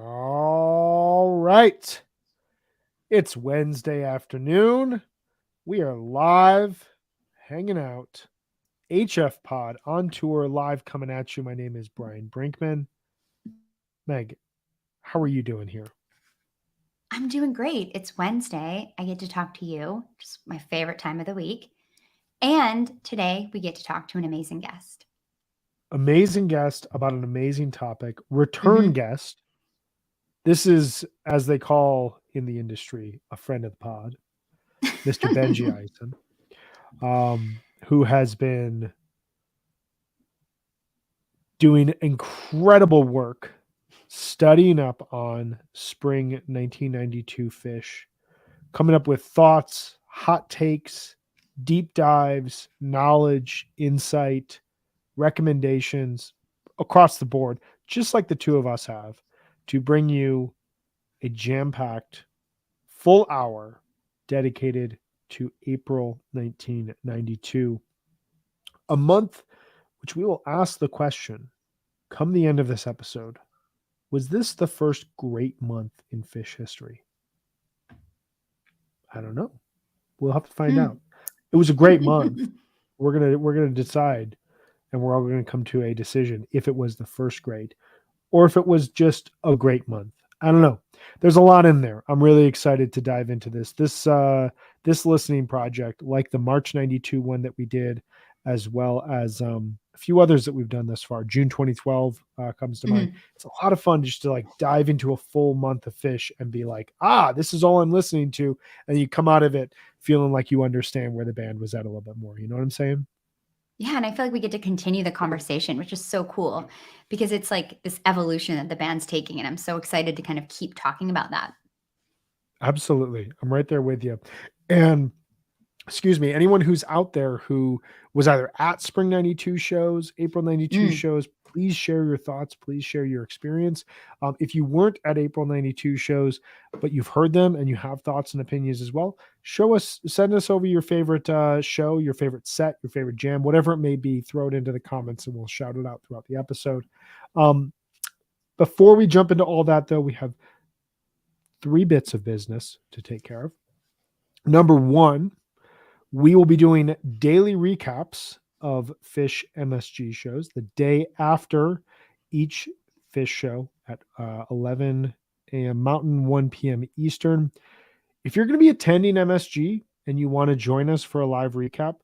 All right. It's Wednesday afternoon. We are live, hanging out. HFPod on tour, live coming at you. My name is Brian Brinkman. Meg, how are you doing here? I'm doing great. It's Wednesday. I get to talk to you, just my favorite time of the week. And today we get to talk to an amazing guest. Amazing guest about an amazing topic. Return Mm-hmm. guest. This is, as they call in the industry, a friend of the pod, Mr. Benji Eisen, who has been doing incredible work studying up on spring 1992 fish, coming up with thoughts, hot takes, deep dives, knowledge, insight, recommendations across the board, just like the two of us have, to bring you a jam packed full hour dedicated to April 1992, a month which we will ask the question come the end of this episode: was this the first great month in fish history? I don't know. We'll have to find out. It was a great month. We're gonna decide, and we're all gonna come to a decision if it was the first great or if it was just a great month. I don't know. There's a lot in there. I'm really excited to dive into this. This listening project, like the March 92 one that we did, as well as a few others that we've done thus far. June 2012 comes to mind. Mm-hmm. It's a lot of fun just to like dive into a full month of fish and be like, this is all I'm listening to. And you come out of it feeling like you understand where the band was at a little bit more. You know what I'm saying? Yeah, and I feel like we get to continue the conversation, which is so cool because it's like this evolution that the band's taking. And I'm so excited to kind of keep talking about that. Absolutely. I'm right there with you. And excuse me, anyone who's out there who was either at Spring 92 shows, April 92 Mm. shows, please share your thoughts. Please share your experience. If you weren't at April 92 shows, but you've heard them and you have thoughts and opinions as well, send us over your favorite show, your favorite set, your favorite jam, whatever it may be. Throw it into the comments and we'll shout it out throughout the episode. Before we jump into all that, though, we have 3 bits of business to take care of. Number 1, we will be doing daily recaps of Fish MSG shows the day after each Fish show at 11 a.m. Mountain, 1 p.m. Eastern. If you're going to be attending MSG and you want to join us for a live recap,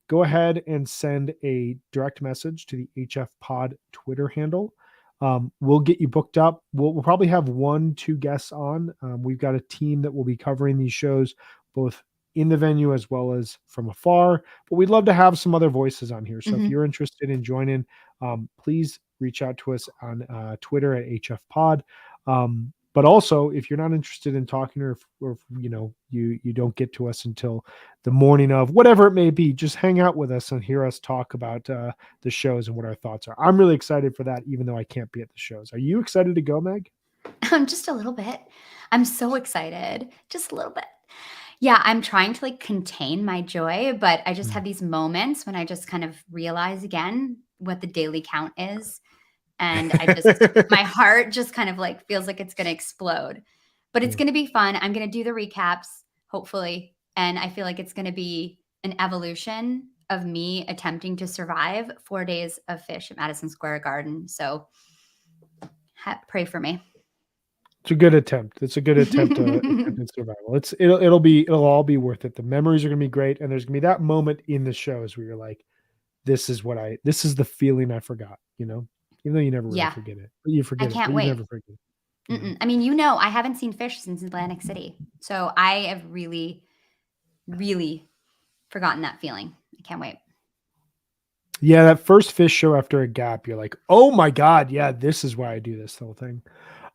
go ahead and send a direct message to the HFPod Twitter handle. We'll get you booked up. We'll probably have 1-2 guests on. We've got a team that will be covering these shows both in the venue as well as from afar, but we'd love to have some other voices on here. So if Mm-hmm. you're interested in joining, please reach out to us on Twitter at HFPod. But also, if you're not interested in talking, or if you don't get to us until the morning of, whatever it may be, just hang out with us and hear us talk about the shows and what our thoughts are. I'm really excited for that, even though I can't be at the shows. Are you excited to go, Meg? Just a little bit. I'm so excited. Just a little bit. Yeah, I'm trying to like contain my joy, but I just have Mm. these moments when I just kind of realize again what the daily count is. And my heart just kind of like feels like it's going to explode. But it's Yeah. going to be fun. I'm going to do the recaps, hopefully. And I feel like it's going to be an evolution of me attempting to survive 4 days of fish at Madison Square Garden. So pray for me. It's a good attempt. It's a good attempt at survival. It'll all be worth it. The memories are gonna be great, and there's gonna be that moment in the shows where you're like, this is the feeling I forgot, even though you never really Yeah, forget it, but you I forget it, can't but you wait. never forget it. Mm-mm. I mean, I haven't seen fish since Atlantic City. So I have really, really forgotten that feeling. I can't wait. Yeah, that first fish show after a gap, you're like, oh my God, yeah, this is why I do this whole thing.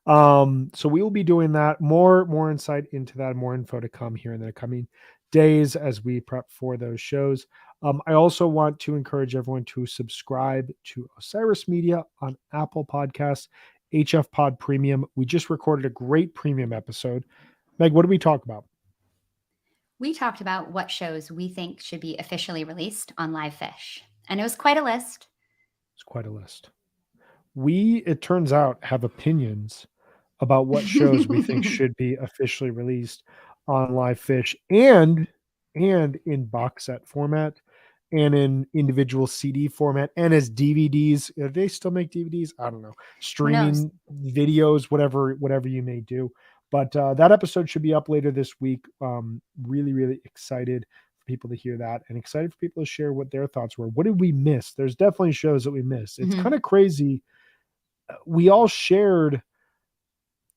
So we will be doing that. More insight into that, more info to come here in the coming days as we prep for those shows. I also want to encourage everyone to subscribe to Osiris Media on Apple Podcasts, HF Pod Premium. We just recorded a great premium episode. Meg, what did we talk about? We talked about what shows we think should be officially released on Live Fish. And it was quite a list. It's quite a list. We, it turns out, have opinions about what shows we think should be officially released on Live Fish and in box set format and in individual CD format and as DVDs. Do they still make DVDs? I don't know. Who knows? Streaming videos, whatever you may do. But that episode should be up later this week. Really, really excited for people to hear that and excited for people to share what their thoughts were. What did we miss? There's definitely shows that we missed. It's kind of crazy. We all shared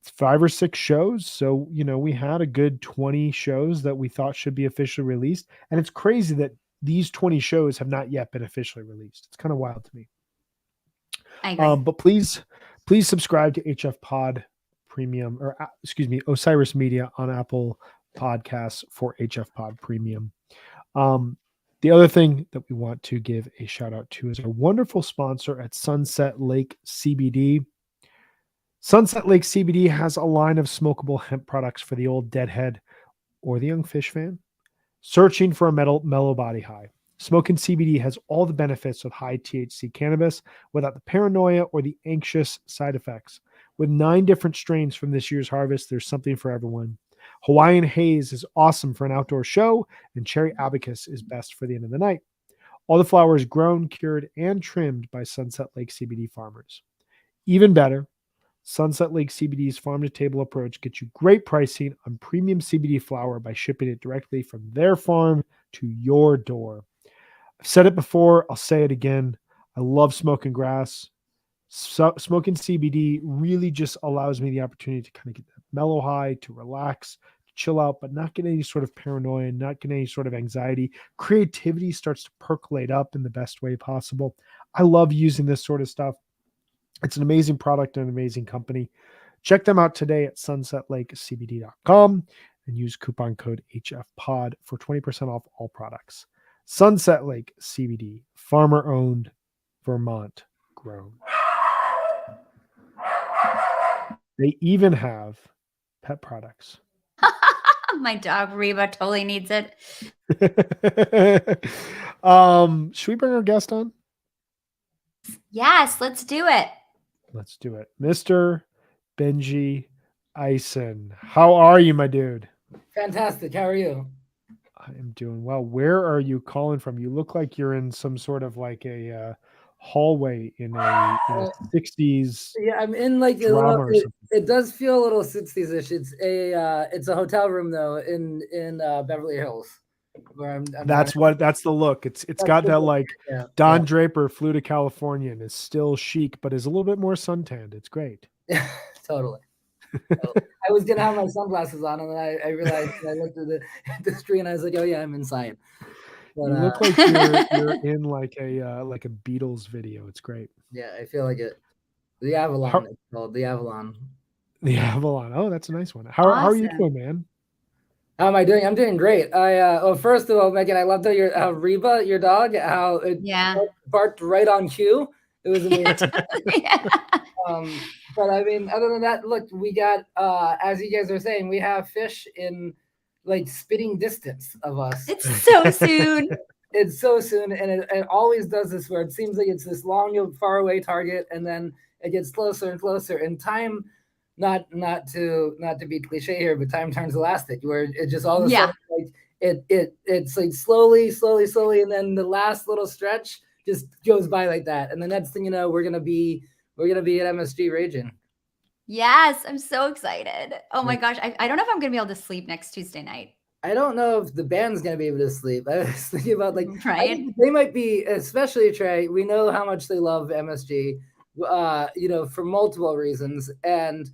5 or 6 shows. So, we had a good 20 shows that we thought should be officially released. And it's crazy that these 20 shows have not yet been officially released. It's kind of wild to me. I agree. But please subscribe to HFPod Premium, or Osiris Media on Apple Podcasts for HFPod Premium. The other thing that we want to give a shout out to is our wonderful sponsor at Sunset Lake Cbd. Sunset Lake Cbd has a line of smokable hemp products for the old deadhead or the young fish fan searching for a mellow body high. Smoking CBD has all the benefits of high THC cannabis without the paranoia or the anxious side effects. With 9 different strains from this year's harvest, there's something for everyone. Hawaiian Haze is awesome for an outdoor show, and Cherry Abacus is best for the end of the night. All the flowers grown, cured, and trimmed by Sunset Lake CBD farmers. Even better, Sunset Lake CBD's farm-to-table approach gets you great pricing on premium CBD flower by shipping it directly from their farm to your door. I've said it before, I'll say it again. I love smoking grass. Smoking CBD really just allows me the opportunity to kind of get that mellow high, to relax, to chill out, but not get any sort of paranoia, not get any sort of anxiety. Creativity starts to percolate up in the best way possible. I love using this sort of stuff. It's an amazing product and an amazing company. Check them out today at sunsetlakecbd.com and use coupon code HFPod for 20% off all products. Sunset Lake CBD, farmer owned, Vermont grown. They even have pet products. My dog Reba totally needs it. Should we bring our guest on? Yes, let's do it. Let's do it. Mr. Benji Eisen. How are you, my dude? Fantastic. How are you? I am doing well. Where are you calling from? You look like you're in some sort of like a hallway in a 60s. Yeah, I'm in like a drama little. or It does feel a little 60s-ish. It's a hotel room though in Beverly Hills, where I'm That's the look. It's got that like yeah, Don Draper flew to California and is still chic, but is a little bit more suntanned. It's great. yeah. Totally. I was gonna have my sunglasses on, and then I realized I looked at the screen. And I was like, oh yeah, I'm inside. But, you look like you're in like a Beatles video. It's great. Yeah, I feel like it. The Avalon. It's called the Avalon. The Avalon. Oh, that's a nice one. How are you doing, man? How am I doing? I'm doing great. Well, first of all, Megan, I loved how Reba, your dog, how it barked right on cue. It was amazing. Yeah. But I mean, other than that, look, we got, as you guys are saying, we have fish in like spitting distance of us. It's so soon. It's so soon, and it always does this where it seems like it's this long, far away target, and then it gets closer and closer. And time, not to be cliche here, but time turns elastic, where it just all of a sudden like it's like slowly, and then the last little stretch just goes by like that, and the next thing you know, we're gonna be at MSG raging. Yes, I'm so excited. Oh my gosh, I don't know if I'm gonna be able to sleep next Tuesday night. I don't know if the band's gonna be able to sleep. I was thinking about like right. They might be, especially Trey. We know how much they love MSG, for multiple reasons, and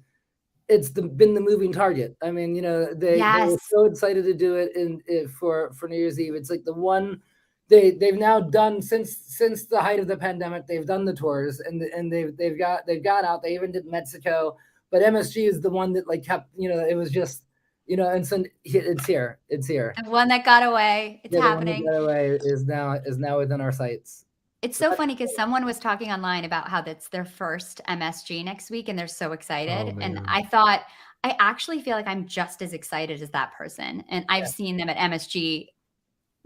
it's been the moving target. I mean, they were so excited to do it for New Year's Eve. It's like the one they've now done since the height of the pandemic. They've done the tours and they've gone out. They even did Mexico, but MSG is the one that like kept. It was just. And so it's here. It's here. The one that got away. It's happening. The one that got away is now within our sights. It's so funny because someone was talking online about how that's their first MSG next week and they're so excited. Oh, and I thought, I actually feel like I'm just as excited as that person. And I've seen them at MSG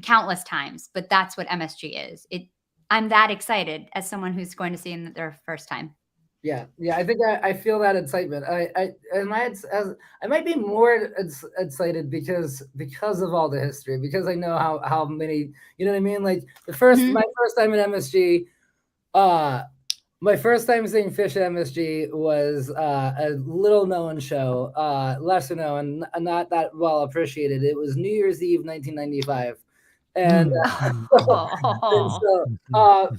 countless times, but that's what MSG is. I'm that excited as someone who's going to see them their first time. Yeah, I think I feel that excitement. I might be more excited because of all the history, because I know how many, you know what I mean. Like my first time at MSG, my first time seeing Fish at MSG was a little known show, lesser known, not that well appreciated. It was New Year's Eve, 1995. And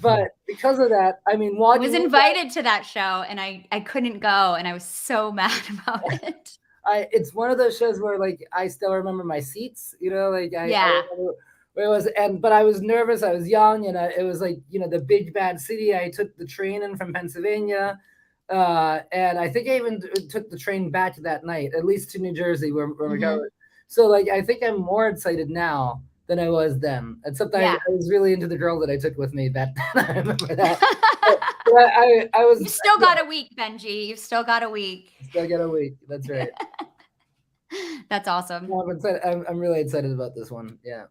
but because of that, I mean, I was invited to that show and I couldn't go, and I was so mad about it. It's one of those shows where like I still remember my seats, you know, like I remember where it was, but I was nervous. I was young, and it was like, you know, the big bad city. I took the train in from Pennsylvania, and I think I even took the train back that night, at least to New Jersey, where we go. So like I think I'm more excited now than I was then. Except I was really into the girl that I took with me back then. I remember that. but I was. You still got a week, Benji. You've still got a week. Still got a week. That's right. That's awesome. I'm really excited about this one. Yeah.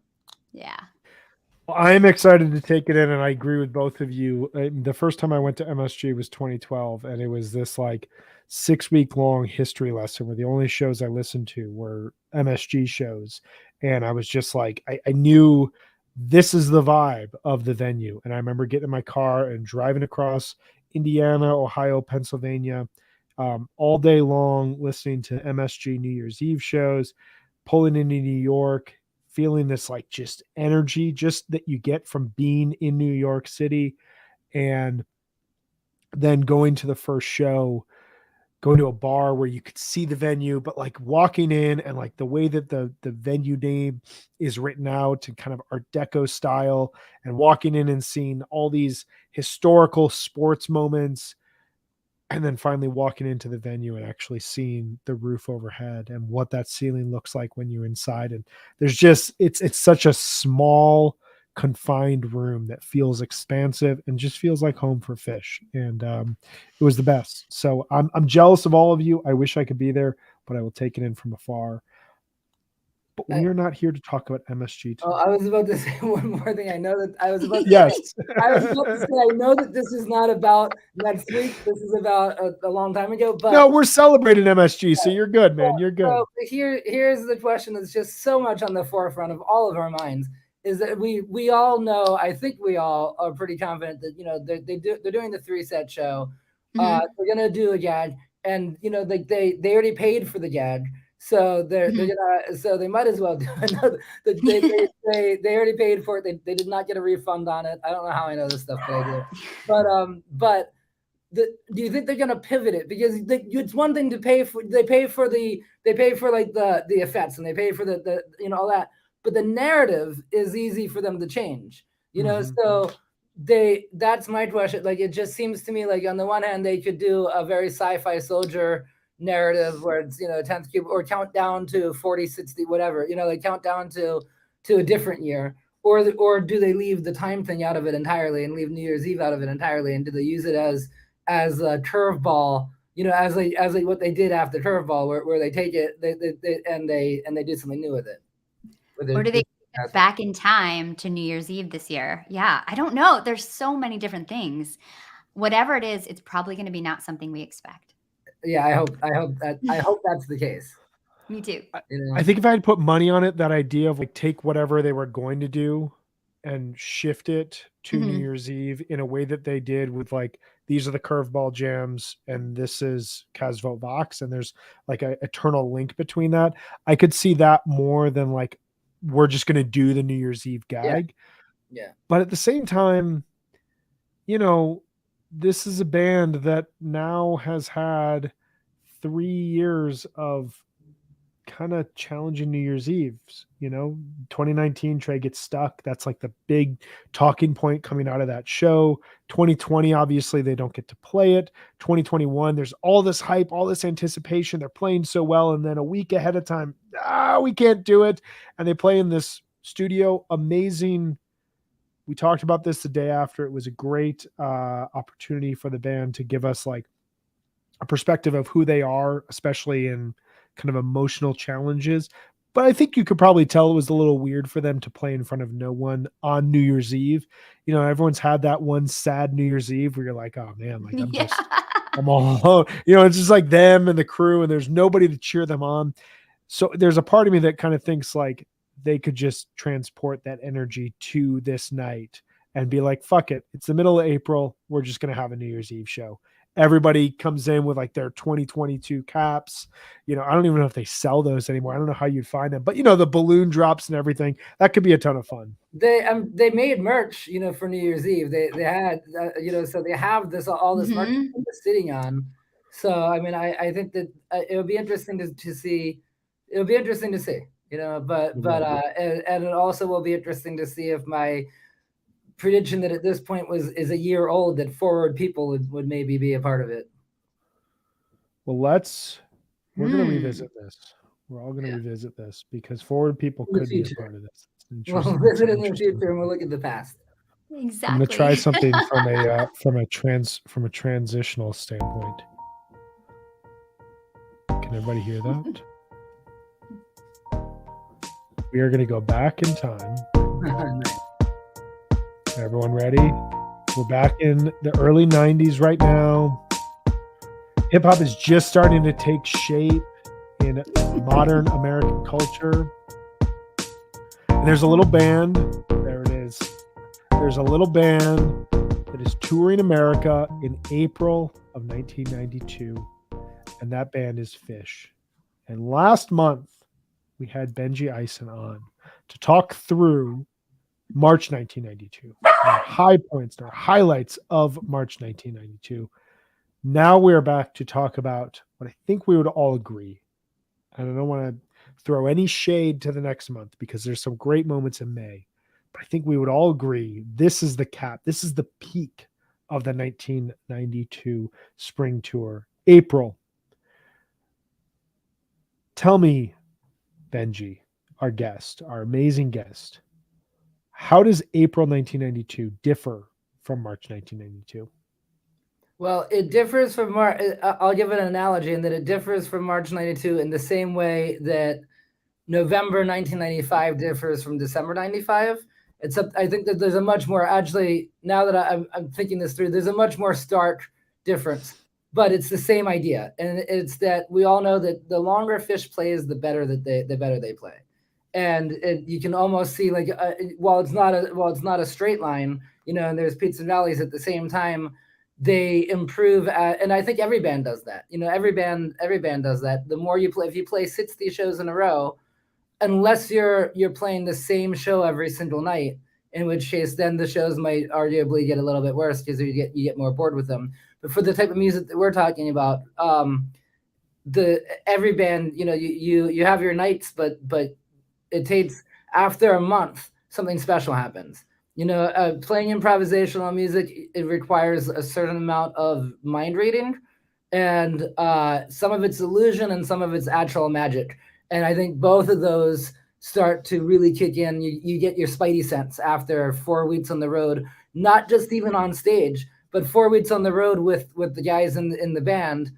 Yeah. Well, I'm excited to take it in, and I agree with both of you. The first time I went to MSG was 2012, and it was this like 6-week long history lesson where the only shows I listened to were MSG shows. And I was just like, I knew this is the vibe of the venue. And I remember getting in my car and driving across Indiana, Ohio, Pennsylvania, all day long, listening to MSG New Year's Eve shows, pulling into New York, feeling this like just energy just that you get from being in New York City, and then going to the first show, going to a bar where you could see the venue, but like walking in and like the way that the venue name is written out and kind of Art Deco style, and walking in and seeing all these historical sports moments, and then finally walking into the venue and actually seeing the roof overhead and what that ceiling looks like when you're inside. And there's just, it's such a small, confined room that feels expansive and just feels like home for Fish. And it was the best. So I'm jealous of all of you. I wish I could be there, but I will take it in from afar. But we are not here to talk about MSG today. Oh, I was about to say one more thing. I know that I was about to yes. say, I was about to say, I know that this is not about next week. This is about a long time ago. But no, we're celebrating MSG, so you're good, man. You're good. So here's the question that's just so much on the forefront of all of our minds, is that we all know, I think we all are pretty confident that, you know, they're doing the 3-set show. They're gonna do a gag, and you know, like they already paid for the gag. So they're gonna, so they might as well do another. They already paid for it. They did not get a refund on it. I don't know how I know this stuff, but I do. But do you think they're gonna pivot it? Because it's one thing to pay for. They pay for like the effects, and they pay for the you know, all that. But the narrative is easy for them to change. You know, so that's my question. Like, it just seems to me like on the one hand they could do a very sci-fi soldier narrative where it's, you know, 10th cube, or count down to 40, 60, whatever, you know, like count down to a different year, or do they leave the time thing out of it entirely and leave New Year's Eve out of it entirely, and do they use it as a curveball, you know, as like what they did after curveball, where they take it they do something new with it, or do they get back in time to New Year's Eve this year? Yeah, I don't know. There's so many different things. Whatever it is, it's probably going to be not something we expect. Yeah, I hope that's the case. Me too. I think if I had put money on it, that idea of like take whatever they were going to do and shift it to New Year's Eve in a way that they did with like, these are the curveball jams and this is Casvo Vox, and there's like a eternal link between that. I could see that more than like, we're just going to do the New Year's Eve gag. Yeah. But at the same time, you know, this is a band that now has had 3 years of kind of challenging New Year's Eves. You know, 2019 Trey gets stuck. That's like the big talking point coming out of that show. 2020, obviously they don't get to play it. 2021, there's all this hype, all this anticipation. They're playing so well. And then a week ahead of time, we can't do it. And they play in this studio. Amazing. We talked about this the day after. It was a great opportunity for the band to give us like a perspective of who they are, especially in kind of emotional challenges. But I think you could probably tell it was a little weird for them to play in front of no one on New Year's Eve. You know, everyone's had that one sad New Year's Eve where you're like, oh man, like I'm all, it's just like them and the crew, and there's nobody to cheer them on. So there's a part of me that kind of thinks like they could just transport that energy to this night and be like, fuck it. It's the middle of April. We're just going to have a New Year's Eve show. Everybody comes in with like their 2022 caps. I don't even know if they sell those anymore. I don't know how you'd find them, but the balloon drops and everything, that could be a ton of fun. They made merch, for New Year's Eve. They had, so they have all this merch sitting on. So, I mean, I think that it would be interesting to see. It would be interesting to see, but and it also will be interesting to see if my prediction that at this point is a year old, that Forward people would maybe be a part of it. Well, we're going to revisit this. We're all going to revisit this because Forward people could be a part of this. We'll visit in the future and we'll look at the past. Exactly. I'm going to try something from a transitional standpoint. Can everybody hear that? We are going to go back in time. Everyone ready? We're back in the early 90s right now. Hip hop is just starting to take shape in modern American culture. And there's a little band. There it is. There's a little band that is touring America in April of 1992. And that band is Fish. And last month, we had Benji Eisen on to talk through March 1992. Our high points, our highlights of March 1992. Now we're back to talk about what I think we would all agree. And I don't want to throw any shade to the next month because there's some great moments in May. But I think we would all agree this is the cap. This is the peak of the 1992 spring tour. April. Tell me, Benji, our guest, our amazing guest, how does April 1992 differ from March 1992? Well, it differs from March. I'll give an analogy in that it differs from March 92 in the same way that November 1995 differs from December 95. I think that there's a much more, actually, now that I'm thinking this through, there's a much more stark difference, but it's the same idea. And it's that we all know that the longer Fish plays, the better they play. And you can almost see, like, while it's not a straight line, and there's peaks and valleys at the same time, they improve and I think every band does that. Every band does that. The more you play, if you play 60 shows in a row, unless you're playing the same show every single night, in which case then the shows might arguably get a little bit worse because you get more bored with them. But for the type of music that we're talking about, every band, you have your nights, but it takes, after a month, something special happens. Playing improvisational music, it requires a certain amount of mind reading, and some of it's illusion and some of it's actual magic. And I think both of those start to really kick in. You get your spidey sense after 4 weeks on the road, not just even on stage, but 4 weeks on the road with the guys in the band.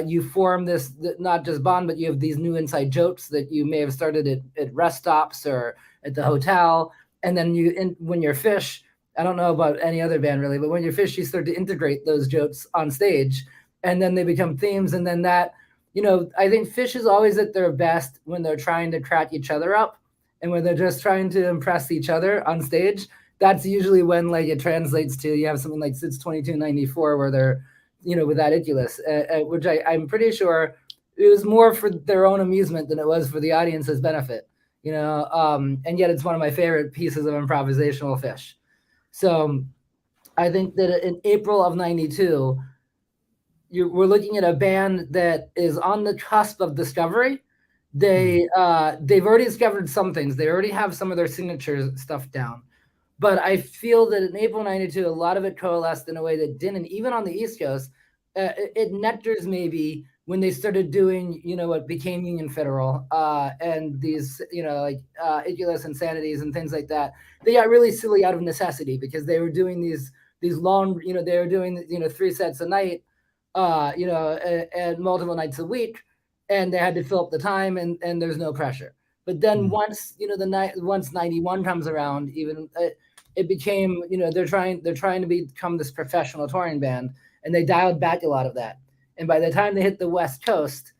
You form this, not just bond, but you have these new inside jokes that you may have started at rest stops or at the hotel. And then when you're Fish, I don't know about any other band really, but when you're Fish, you start to integrate those jokes on stage, and then they become themes. And then that, I think Fish is always at their best when they're trying to crack each other up, and when they're just trying to impress each other on stage. That's usually when, like, it translates to, you have something like Since 2294 where they're, with that Iculus, which I'm pretty sure it was more for their own amusement than it was for the audience's benefit. And yet it's one of my favorite pieces of improvisational Fish. So I think that in April of 92, we're looking at a band that is on the cusp of discovery. They've already discovered some things. They already have some of their signature stuff down. But I feel that in April 92, a lot of it coalesced in a way that didn't, even on the East Coast. It nectars maybe when they started doing, what became Union Federal, and these, Iculus Insanities and things like that. They got really silly out of necessity because they were doing these long, they were doing, 3 sets a night, and multiple nights a week, and they had to fill up the time, and there's no pressure. But then once, once 91 comes around, even it became, they're trying to become this professional touring band. and they dialed back a lot of that. And by the time they hit the West Coast,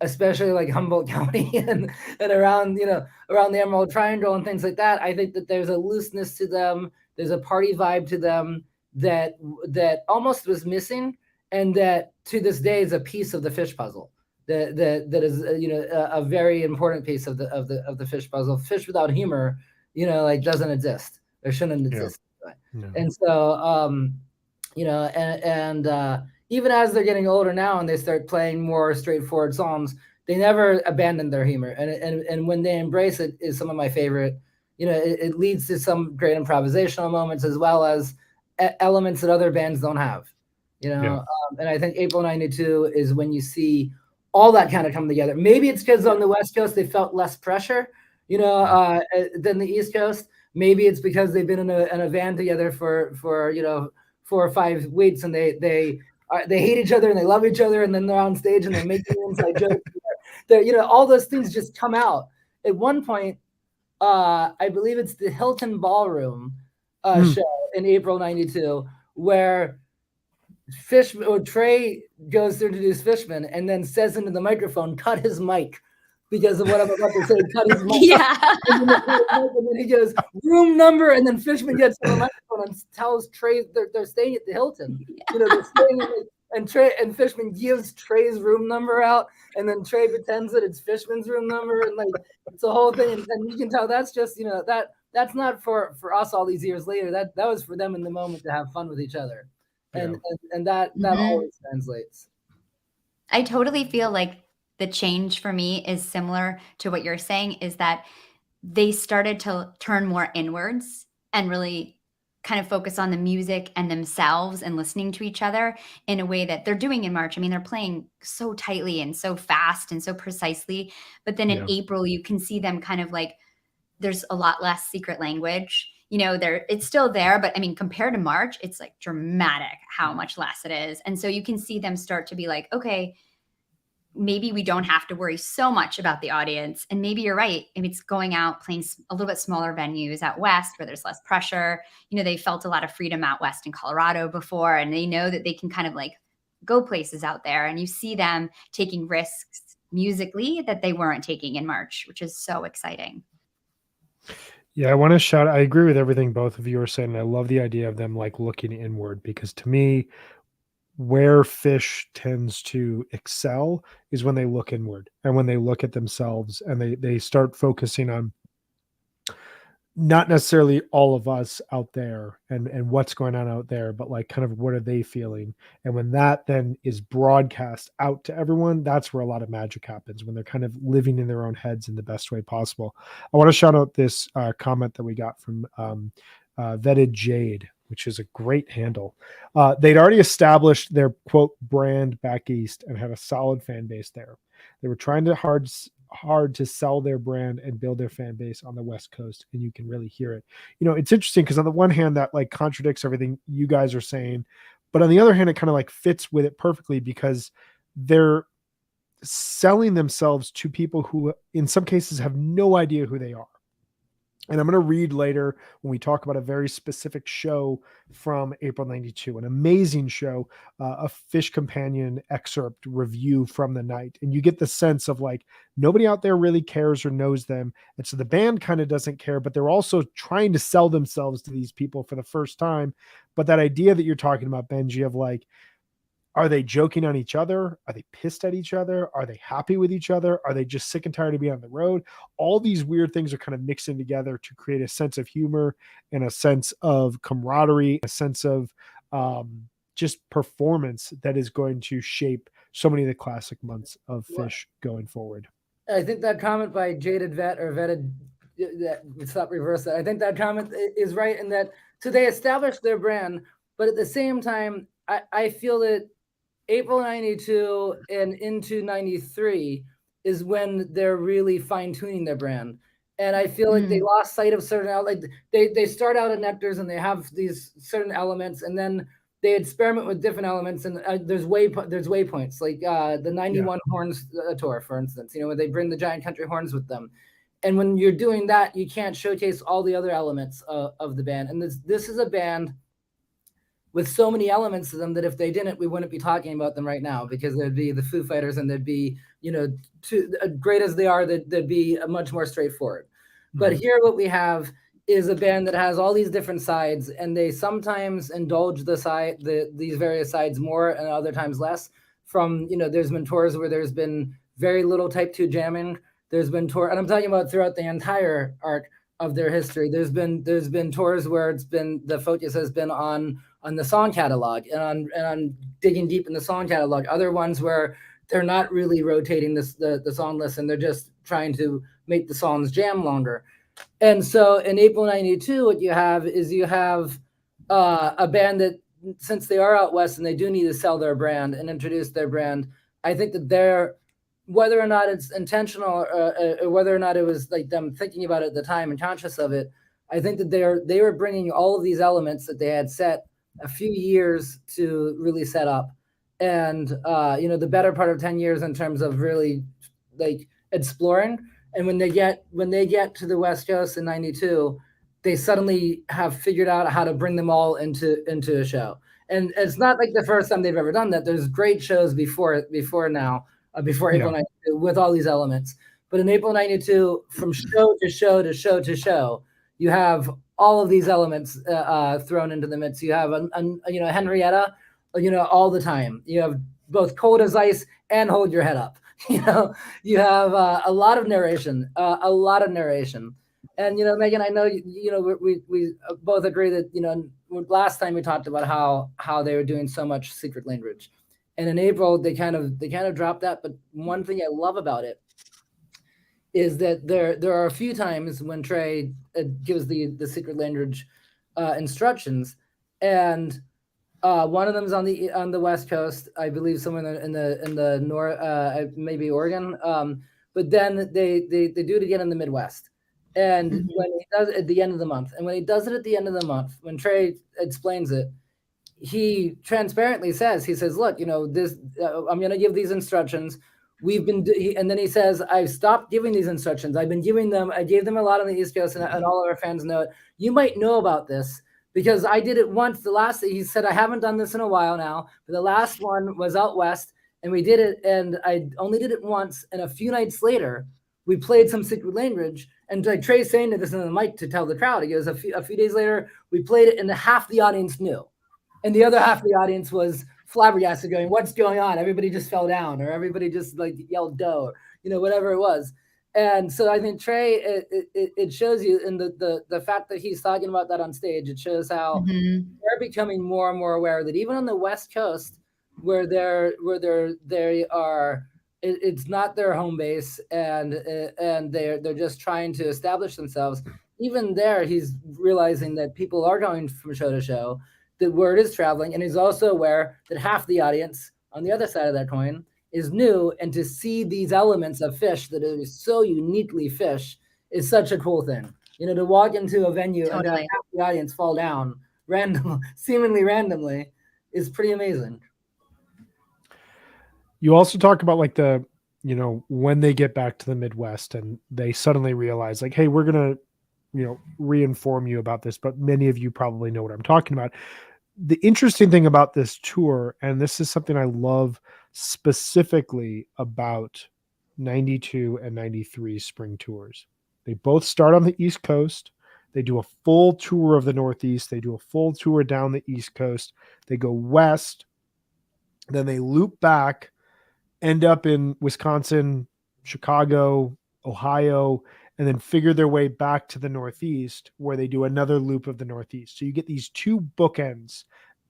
especially like Humboldt County and around, around the Emerald Triangle and things like that, I think that there's a looseness to them. There's a party vibe to them that almost was missing, and that to this day is a piece of the Phish puzzle. That is a very important piece of the Phish puzzle. Phish without humor, like doesn't exist. There shouldn't exist. Yeah. And so even as they're getting older now and they start playing more straightforward songs, they never abandon their humor. And when they embrace it is some of my favorite. It leads to some great improvisational moments as well as elements that other bands don't have. And I think April '92 is when you see all that kind of come together. Maybe it's because on the West Coast they felt less pressure, than the East Coast. Maybe it's because they've been in a van together for 4 or 5 weeks, and they hate each other and they love each other, and then they're on stage and they're making inside jokes. All those things just come out. At one point, I believe it's the Hilton Ballroom show in April '92, where Trey goes to introduce Fishman and then says into the microphone, "Cut his mic," because of what I'm about to say. Cut his mic. Yeah. And then he goes, "Room number," and then Fishman gets on the microphone and tells Trey they're staying at the Hilton. Yeah. They're staying and Fishman gives Trey's room number out, and then Trey pretends that it's Fishman's room number, and like it's a whole thing. And you can tell that's just that's not for us all these years later. That was for them in the moment to have fun with each other. And that always translates. I totally feel like the change for me is similar to what you're saying, is that they started to turn more inwards and really kind of focus on the music and themselves and listening to each other in a way that they're doing in March. I mean, they're playing so tightly and so fast and so precisely. But then in April, you can see them kind of like, there's a lot less secret language. It's still there, but I mean, compared to March, it's like dramatic how much less it is. And so you can see them start to be like, okay, maybe we don't have to worry so much about the audience. And maybe you're right. Maybe it's going out, playing a little bit smaller venues out West where there's less pressure. They felt a lot of freedom out West in Colorado before, and they know that they can kind of like go places out there. And you see them taking risks musically that they weren't taking in March, which is so exciting. Yeah, I want to shout. I agree with everything both of you are saying. I love the idea of them like looking inward, because to me, where Phish tends to excel is when they look inward and when they look at themselves and they start focusing on not necessarily all of us out there and what's going on out there, but like kind of what are they feeling? And when that then is broadcast out to everyone, that's where a lot of magic happens, when they're kind of living in their own heads in the best way possible. I want to shout out this comment that we got from Vetted Jade, which is a great handle. They'd already established their quote brand back east and had a solid fan base there. They were trying to hard to sell their brand and build their fan base on the West Coast, and you can really hear it. It's interesting because on the one hand that like contradicts everything you guys are saying, but on the other hand it kind of like fits with it perfectly, because they're selling themselves to people who in some cases have no idea who they are. And I'm going to read later when we talk about a very specific show from April '92, an amazing show, a Phish Companion excerpt review from the night. And you get the sense of like, nobody out there really cares or knows them. And so the band kind of doesn't care, but they're also trying to sell themselves to these people for the first time. But that idea that you're talking about, Benji, of like, are they joking on each other? Are they pissed at each other? Are they happy with each other? Are they just sick and tired of being on the road? All these weird things are kind of mixing together to create a sense of humor and a sense of camaraderie, a sense of just performance that is going to shape so many of the classic months of Phish going forward. I think that comment by Jaded Vet or Vetted, stop reverse that. I think that comment is right in that, so they established their brand, but at the same time, I feel that April '92 and into '93 is when they're really fine-tuning their brand. And I feel like they lost sight of certain, like they start out at Nectars and they have these certain elements, and then they experiment with different elements, and there's waypoints, like the 91 Horns tour, for instance, where they bring the giant country horns with them. And when you're doing that, you can't showcase all the other elements of the band. And this is a band with so many elements to them that if they didn't, we wouldn't be talking about them right now, because there'd be the Foo Fighters, and there'd be, great as they are, they'd be much more straightforward. But here what we have is a band that has all these different sides, and they sometimes indulge these various sides more and other times less. From, there's been tours where there's been very little Type 2 jamming. There's been and I'm talking about throughout the entire arc of their history. There's been tours where the focus has been on the song catalog and on digging deep in the song catalog. Other ones where they're not really rotating the song list, and they're just trying to make the songs jam longer. And so in April '92, what you have is a band that, since they are out west and they do need to sell their brand and introduce their brand, I think that they're, whether or not it's intentional or whether or not it was like them thinking about it at the time and conscious of it, I think that they were bringing all of these elements that they had set a few years to really set up. And, the better part of 10 years in terms of really like exploring. And when they get to the West Coast in '92, they suddenly have figured out how to bring them all into a show. And it's not like the first time they've ever done that. There's great shows before now, before April '92, with all these elements. But in April '92, from show to show to show to show, you have all of these elements thrown into the mix. You have Henrietta, all the time. You have both Cold as Ice and Hold Your Head Up. You have a lot of narration, And Megan, I know we both agree that last time we talked about how they were doing so much secret language, and in April they kind of dropped that. But one thing I love about it is that there are a few times when Trey gives the secret language instructions, and one of them is on the West Coast, I believe, somewhere in the north, maybe Oregon. But then they do it again in the Midwest. And when he does it at the end of the month, when Trey explains it, he transparently says, look, this, I'm going to give these instructions. And then he says, I've stopped giving these instructions. I gave them a lot on the East Coast, and all of our fans know it. You might know about this, because I did it once. He said, I haven't done this in a while now, but the last one was out west, and we did it, and I only did it once. And a few nights later, we played some secret language, and like Trey's saying this in the mic to tell the crowd, he goes, a few days later, we played it, and half the audience knew. And the other half of the audience was flabbergasted, going, what's going on? Everybody just fell down, or everybody just like yelled dough, or whatever it was. And so I think Trey, it shows you in the fact that he's talking about that on stage. It shows how they're becoming more and more aware that even on the West Coast, where they are, it's not their home base, and they're just trying to establish themselves. Even there, he's realizing that people are going from show to show. The word is traveling, and he's also aware that half the audience on the other side of that coin is new, and to see these elements of Fish that is so uniquely Fish is such a cool thing. To walk into a venue and have half the audience fall down seemingly randomly, is pretty amazing. You also talk about like the, when they get back to the Midwest and they suddenly realize like, hey, we're going to, re-inform you about this, but many of you probably know what I'm talking about. The interesting thing about this tour, and this is something I love specifically about 92 and 93 spring tours. They both start on the East Coast. They do a full tour of the Northeast. They do a full tour down the East Coast. They go west. Then they loop back, end up in Wisconsin, Chicago, Ohio, and then figure their way back to the Northeast, where they do another loop of the Northeast. So you get these two bookends,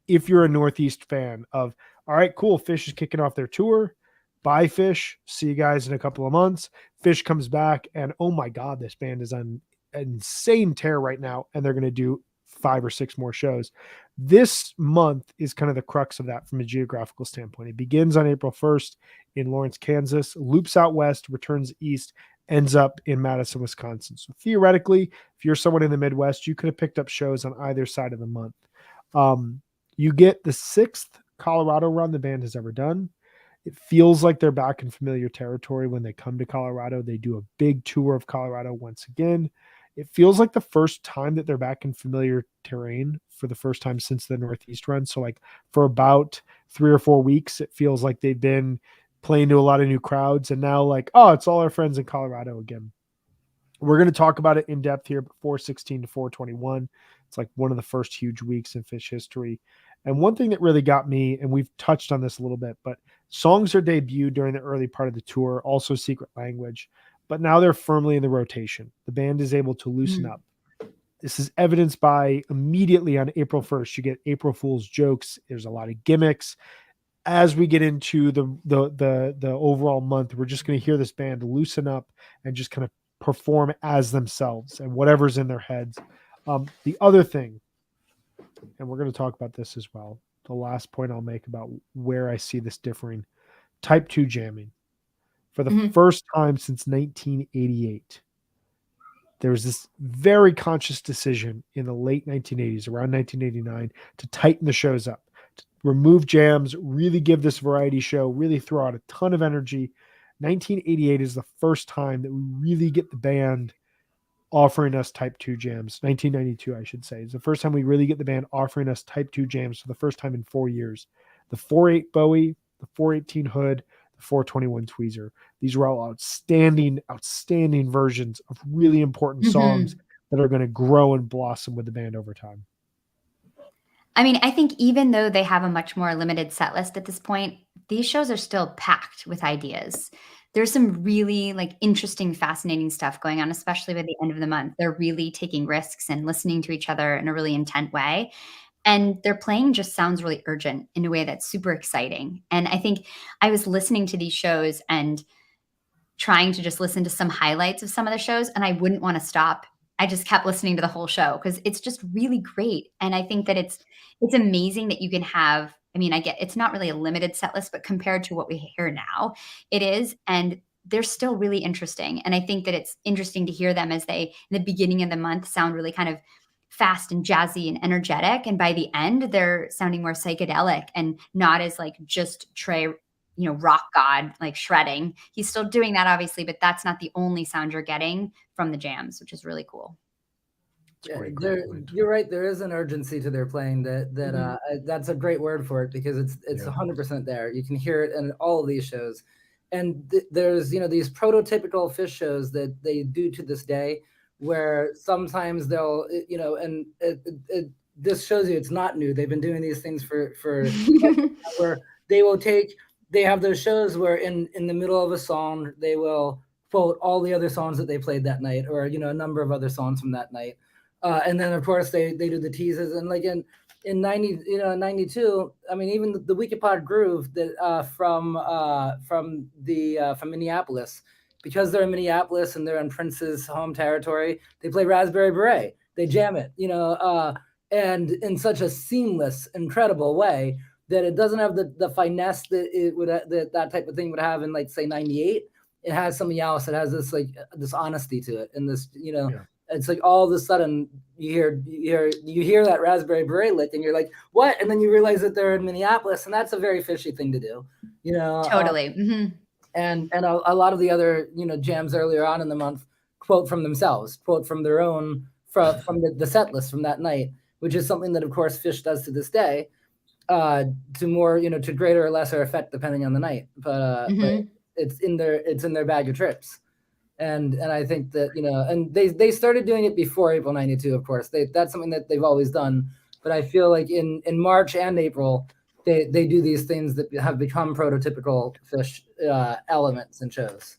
if you're a Northeast fan, of, all right, cool, Fish is kicking off their tour. Bye, Fish. See you guys in a couple of months. Fish comes back, and oh my God, this band is on an insane tear right now, and they're going to do 5 or 6 more shows. This month is kind of the crux of that from a geographical standpoint. It begins on April 1st in Lawrence, Kansas, loops out west, returns east, ends up in Madison, Wisconsin. So theoretically, if you're someone in the Midwest, you could have picked up shows on either side of the month. You get the 6th Colorado run the band has ever done. It feels like they're back in familiar territory when they come to Colorado. They do a big tour of Colorado once again. It feels like the first time that they're back in familiar terrain for the first time since the Northeast run. So like for about 3 or 4 weeks, it feels like they've been playing to a lot of new crowds, and now like, oh, it's all our friends in Colorado again. We're going to talk about it in depth here, but 416 to 421, it's like one of the first huge weeks in Phish history. And one thing that really got me, and we've touched on this a little bit, but songs are debuted during the early part of the tour, also Secret Language, but now they're firmly in the rotation. The band is able to loosen up. This is evidenced by immediately on April 1st, you get April Fool's jokes. There's a lot of gimmicks. As we get into the overall month, we're just going to hear this band loosen up and just kind of perform as themselves and whatever's in their heads. The other thing, and we're going to talk about this as well, the last point I'll make about where I see this differing, type 2 jamming. For the first time since 1988, there was this very conscious decision in the late 1980s, around 1989, to tighten the shows up, to remove jams, really give this variety show, really throw out a ton of energy. 1988 is the first time that we really get the band offering us type 2 jams. 1992, I should say, is the first time we really get the band offering us type 2 jams for the first time in 4 years. The 4/8 Bowie, the 418 Hood, the 421 Tweezer. These were all outstanding versions of really important songs that are going to grow and blossom with the band over time. I mean, I think even though they have a much more limited set list at this point, these shows are still packed with ideas. There's some really like interesting, fascinating stuff going on, especially by the end of the month. They're really taking risks and listening to each other in a really intent way. And their playing just sounds really urgent in a way that's super exciting. And I think I was listening to these shows and trying to just listen to some highlights of some of the shows, and I wouldn't want to stop. I just kept listening to the whole show because it's just really great. And I think that it's amazing that you can have, I mean, I get it's not really a limited set list, but compared to what we hear now, it is. And they're still really interesting. And I think that it's interesting to hear them as they, in the beginning of the month, sound really kind of fast and jazzy and energetic. And by the end, they're sounding more psychedelic and not as like just Trey, rock god, like shredding. He's still doing that, obviously, but that's not the only sound you're getting from the jams, which is really cool. Yeah, you're right. There is an urgency to their playing that's a great word for it, because it's 100% there. You can hear it in all of these shows. And there's, these prototypical Phish shows that they do to this day, where sometimes they'll, this shows you it's not new. They've been doing these things for where they have those shows where in the middle of a song, they will quote all the other songs that they played that night, or, a number of other songs from that night. And then of course they do the teases, and like in 92, I mean, even the HFPod groove that from Minneapolis, because they're in Minneapolis and they're in Prince's home territory, they play Raspberry Beret, they jam it, and in such a seamless, incredible way that it doesn't have the finesse that it would that type of thing would have in, like, say, 98. It has something else. It has this honesty to it, and this, It's like all of a sudden you hear that Raspberry Beret lick, and you're like, what? And then you realize that they're in Minneapolis, and that's a very fishy thing to do, Totally. And a lot of the other jams earlier on in the month quote from themselves, quote from their own from the set list from that night, which is something that of course Phish does to this day, to more to greater or lesser effect depending on the night, but it's in their bag of tricks. And I think that, and they started doing it before April 92, of course. That's something that they've always done. But I feel like in March and April, they do these things that have become prototypical Phish elements in shows.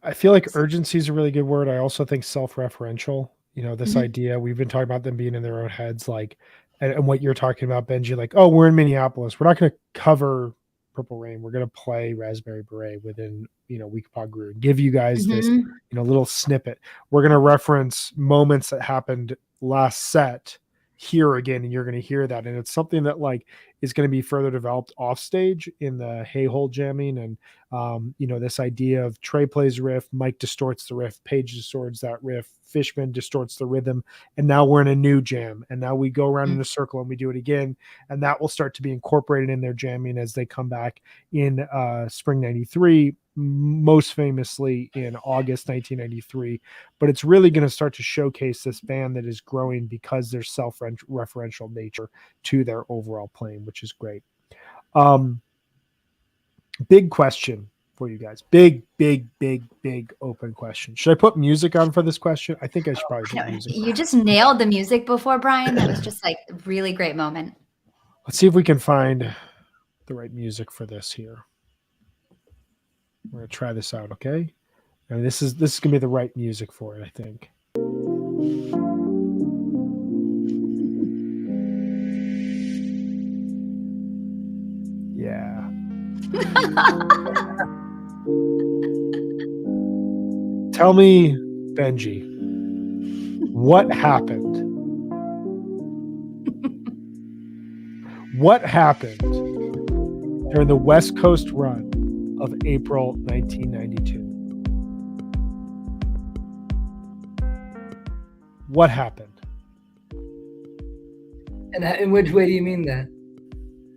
I feel like urgency is a really good word. I also think self-referential, this idea, we've been talking about them being in their own heads, like, and what you're talking about, Benji, like, oh, we're in Minneapolis, we're not going to cover Purple Rain, we're going to play Raspberry Beret within HFPod Groove, give you guys this little snippet. We're going to reference moments that happened last set here again, and you're going to hear that, and it's something that like is going to be further developed off stage in the Hey Hole jamming. And this idea of Trey plays riff, Mike distorts the riff, Page distorts that riff, Fishman distorts the rhythm, and now we're in a new jam, and now we go around in a circle and we do it again, and that will start to be incorporated in their jamming as they come back in spring 93. most famously in August 1993. But it's really going to start to showcase this band that is growing because there's self-referential nature to their overall playing, which is great. Big question for you guys. Big open question. Should I put music on for this question? I think I should probably put music. You just nailed the music before, Brian. That was just like a really great moment. Let's see if we can find the right music for this here. We're gonna try this out, okay? And this is gonna be the right music for it, I think. Yeah. Tell me, Benji, what happened? What happened during the West Coast run of April 1992? What happened? And in which way do you mean that?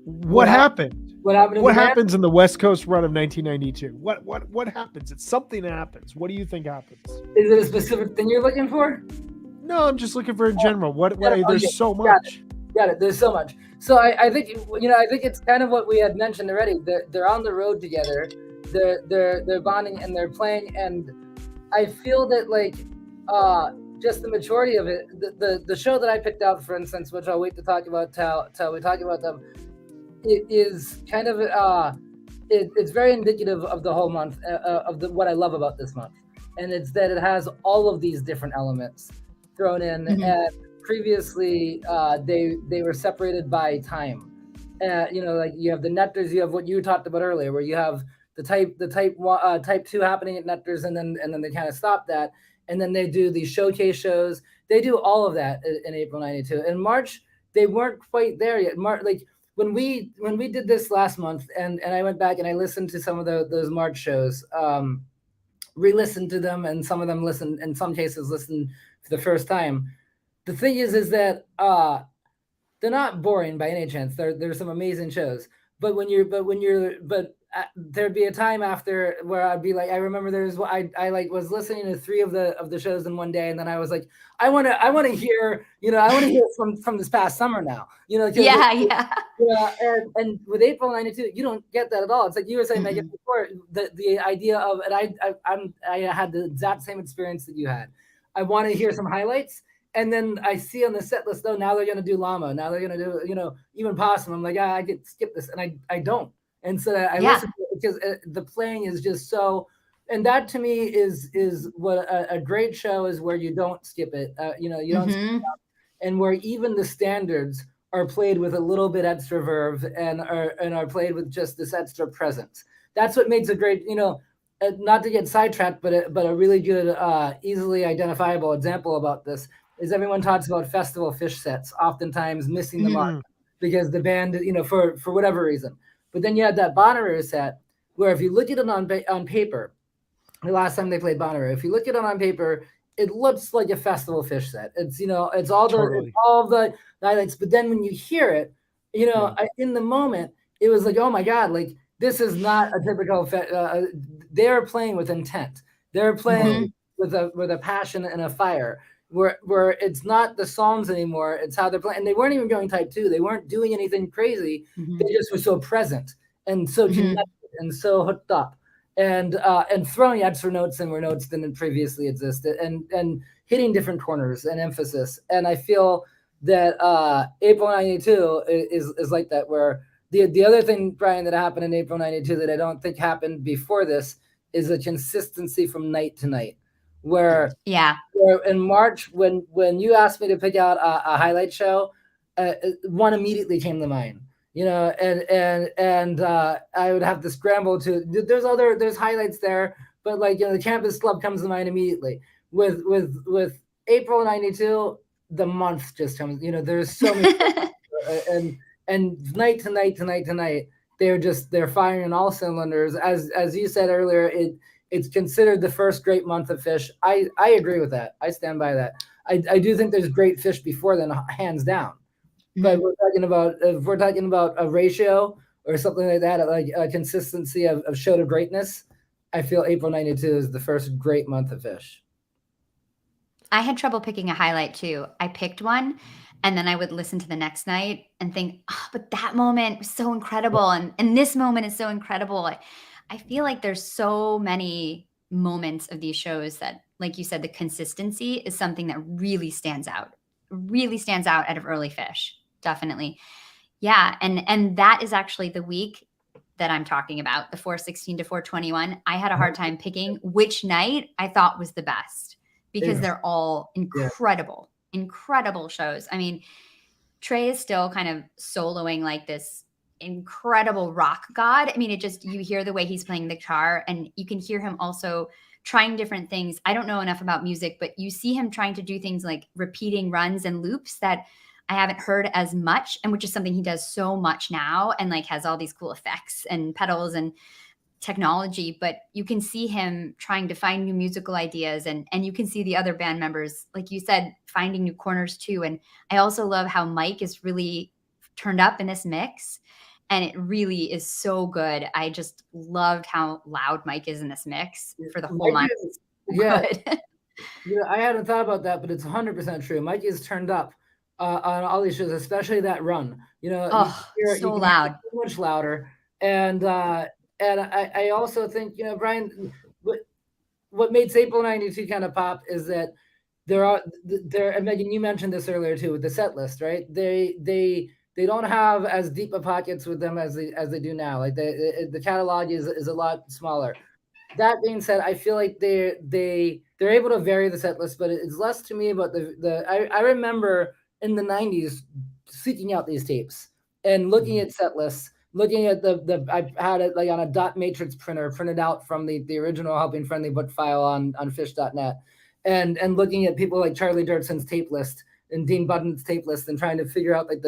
What happened? What happened? What happens in the West Coast run of 1992? What happens? It's something happens. What do you think happens? Is it a specific thing you're looking for? No, I'm just looking for in general. There's so much. Got it. There's so much. So I think I think it's kind of what we had mentioned already. They're on the road together. They're bonding and they're playing, and I feel that like just the majority of it, the show that I picked out, for instance, which I'll wait to talk about till we talk about them, it is kind of it's very indicative of the whole month of what I love about this month, and it's that it has all of these different elements thrown in. Mm-hmm. And previously, they were separated by time. Like you have the Nectars, you have what you talked about earlier, where you have the type 2 happening at Nectars, and then they kind of stop that, and then they do these showcase shows. They do all of that in April '92. In March, they weren't quite there yet. Like when we did this last month, and I went back and I listened to some of those March shows, re-listened to them, and some of them listened, in some cases listened for the first time. The thing is that they're not boring by any chance. There's some amazing shows, but there'd be a time after where I'd be like, I remember I like was listening to 3 of the shows in one day, and then I was like, I want to hear, I want to hear from this past summer now, Yeah. And with April '92, you don't get that at all. It's like you were saying, Megan, before, the idea of, and I had the exact same experience that you had. I want to hear some highlights. And then I see on the set list, now they're going to do Llama. Now they're going to do, even Possum. I'm like, I could skip this. And I don't. And so I listen to it because the playing is just so, and that to me is what a great show is, where you don't skip it. You don't skip it out, and where even the standards are played with a little bit extra verve and are played with just this extra presence. That's what makes a great, not to get sidetracked, but a really good, easily identifiable example about this is everyone talks about festival fish sets, oftentimes missing the mark because the band, for whatever reason. But then you had that Bonnaroo set where if you look at it on paper, the last time they played Bonnaroo, if you look at it on paper, it looks like a festival fish set. It's, it's all the highlights. But then when you hear it, in the moment, it was like, oh my God, like this is not a typical, they're playing with intent. They're playing with a passion and a fire. Where it's not the songs anymore, it's how they're playing. And they weren't even going type 2. They weren't doing anything crazy. They just were so present and so connected and so hooked up, and throwing extra notes in where notes didn't previously existed, and hitting different corners and emphasis. And I feel that April '92 is like that. Where the other thing, Brian, that happened in April '92 that I don't think happened before this is a consistency from night to night. Where in March, when you asked me to pick out a highlight show, one immediately came to mind, and I would have to scramble to. There's highlights there, but like the Campus Club comes to mind immediately. With April '92, the month just comes. There's so many, and night to night, they're firing on all cylinders. As you said earlier, it's considered the first great month of Fish. I agree with that. I stand by that. I do think there's great Fish before then, hands down. But if we're talking about a ratio or something like that, like a consistency of show to greatness, I feel April 92 is the first great month of Phish. I had trouble picking a highlight too. I picked one and then I would listen to the next night and think, oh, but that moment was so incredible. And this moment is so incredible. I feel like there's so many moments of these shows that, like you said, the consistency is something that really stands out out of early Phish. Definitely. Yeah. And that is actually the week that I'm talking about, the 416 to 421. I had a hard time picking which night I thought was the best, because they're all incredible, incredible shows. I mean, Trey is still kind of soloing like this incredible rock god. I mean, it just, you hear the way he's playing the guitar and you can hear him also trying different things. I don't know enough about music, but you see him trying to do things like repeating runs and loops that I haven't heard as much, and which is something he does so much now, and like has all these cool effects and pedals and technology. But you can see him trying to find new musical ideas, and you can see the other band members, like you said, finding new corners too. And I also love how Mike is really turned up in this mix, and it really is so good. I just loved how loud Mike is in this mix for the whole month. I hadn't thought about that, but it's 100% true. Mike is turned up on all these shows, especially that run. So loud, so much louder. And I also think, Brian, what made April 92 kind of pop is that and Megan, you mentioned this earlier too, with the set list, right? They don't have as deep of pockets with them as they do now. Like the catalog is a lot smaller. That being said, I feel like they're able to vary the set list, but it's less to me about I remember in the 90s seeking out these tapes and looking at set lists, looking at I had it like on a dot matrix printer printed out from the original Helping Friendly book file on Phish.net, and looking at people like Charlie Dirtson's tape list and Dean Budden's tape list and trying to figure out like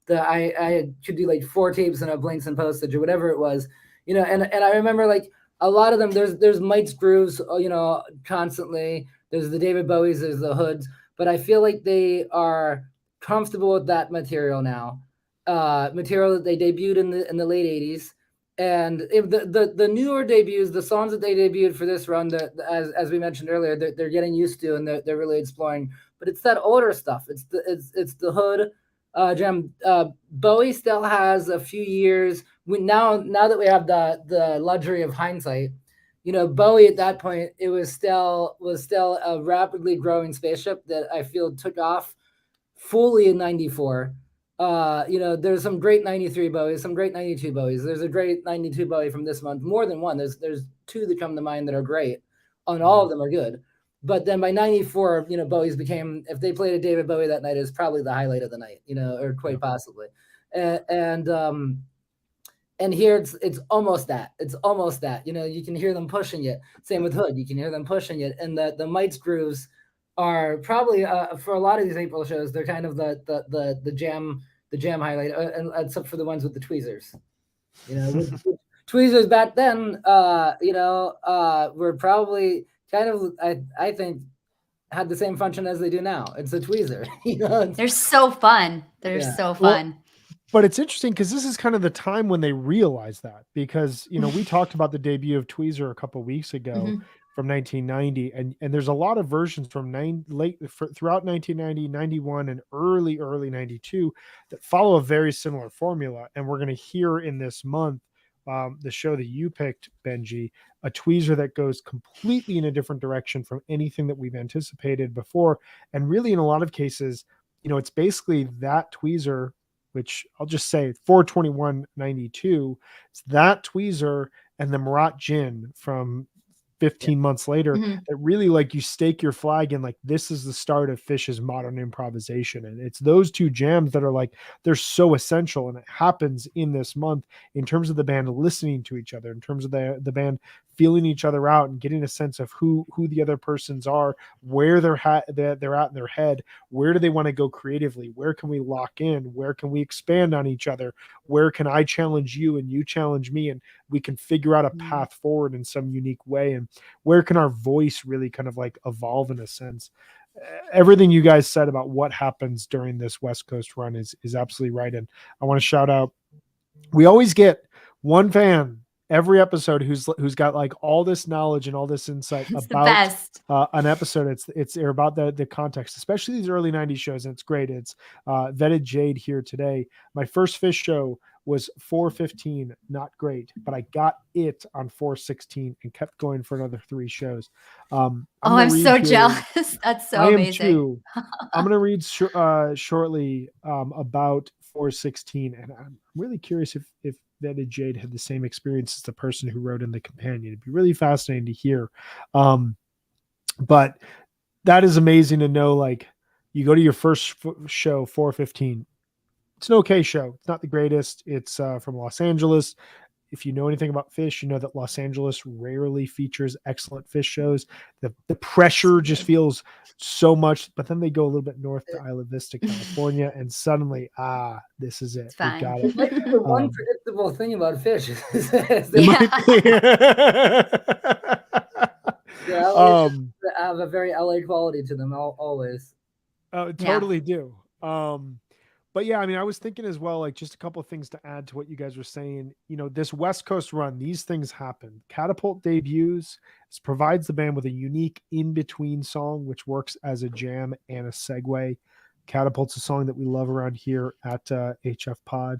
I could do like 4 tapes and a blinks and postage or whatever it was, and I remember like a lot of them, there's Mike's grooves, constantly. There's the David Bowies, there's the Hoods, but I feel like they are comfortable with that material now. Material that they debuted in the late 80s. And if the newer debuts, the songs that they debuted for this run, as we mentioned earlier, they're getting used to and they're really exploring. But it's that older stuff. It's the Hood jam. Bowie still has a few years. Now that we have the luxury of hindsight, Bowie at that point, it was still a rapidly growing spaceship that I feel took off fully in 94. There's some great 93 Bowies, some great 92 Bowies. There's a great 92 Bowie from this month, more than one. There's 2 that come to mind that are great, and all of them are good. But then by 94, Bowie's became, if they played a David Bowie that night, is probably the highlight of the night, or quite possibly. And here it's almost that. It's almost that. You can hear them pushing it. Same with Hood. You can hear them pushing it. And the Mike's grooves are probably for a lot of these April shows, they're kind of the jam highlight, and except for the ones with the tweezers. With tweezers back then, were probably kind of, I think, had the same function as they do now. It's a tweezer. They're so fun. They're so fun. Well, but it's interesting because this is kind of the time when they realize that, because we talked about the debut of Tweezer a couple of weeks ago from 1990, and there's a lot of versions from throughout 1990, 91, and early 92 that follow a very similar formula. And we're going to hear in this month, the show that you picked, Benji, a tweezer that goes completely in a different direction from anything that we've anticipated before. And really, in a lot of cases, it's basically that tweezer, which I'll just say 421.92. It's that tweezer and the Murat Gin from 15 months later that really, like, you stake your flag in, like, this is the start of Phish's modern improvisation. And it's those 2 jams that are like, they're so essential. And it happens in this month in terms of the band listening to each other, in terms of the band feeling each other out and getting a sense of who the other persons are, where they're at in their head, where do they want to go creatively, where can we lock in, where can we expand on each other, where can I challenge you and you challenge me, and we can figure out a path forward in some unique way, and where can our voice really kind of like evolve in a sense. Everything you guys said about what happens during this West Coast run is absolutely right. And I want to shout out, we always get one fan every episode who's got like all this knowledge and all this insight It's the about best. an episode. It's about the context, especially these early 90s shows, and it's great. It's Vetted Jade here today. My first Fish show was 415, not great, but I got it on 416 and kept going for another 3 shows. I'm so jealous. That's so amazing. I am too. I'm going to read shortly about 416, and I'm really curious if Vetted Jade had the same experience as the person who wrote in the companion. It'd be really fascinating to hear. But that is amazing to know. Like, you go to your first show, 415. It's an okay show. It's not the greatest. It's from Los Angeles. If you know anything about Fish, you know that Los Angeles rarely features excellent Fish shows. The pressure just feels so much, but then they go a little bit north to Isla Vista, California, and suddenly, this is it. We got it. The one predictable thing about Fish is have a very LA quality to them always. Totally do. But yeah, I mean, I was thinking as well, like just a couple of things to add to what you guys were saying. You know, this West Coast run, these things happen. Catapult debuts, provides the band with a unique in-between song, which works as a jam and a segue. Catapult's a song that we love around here at HFPod.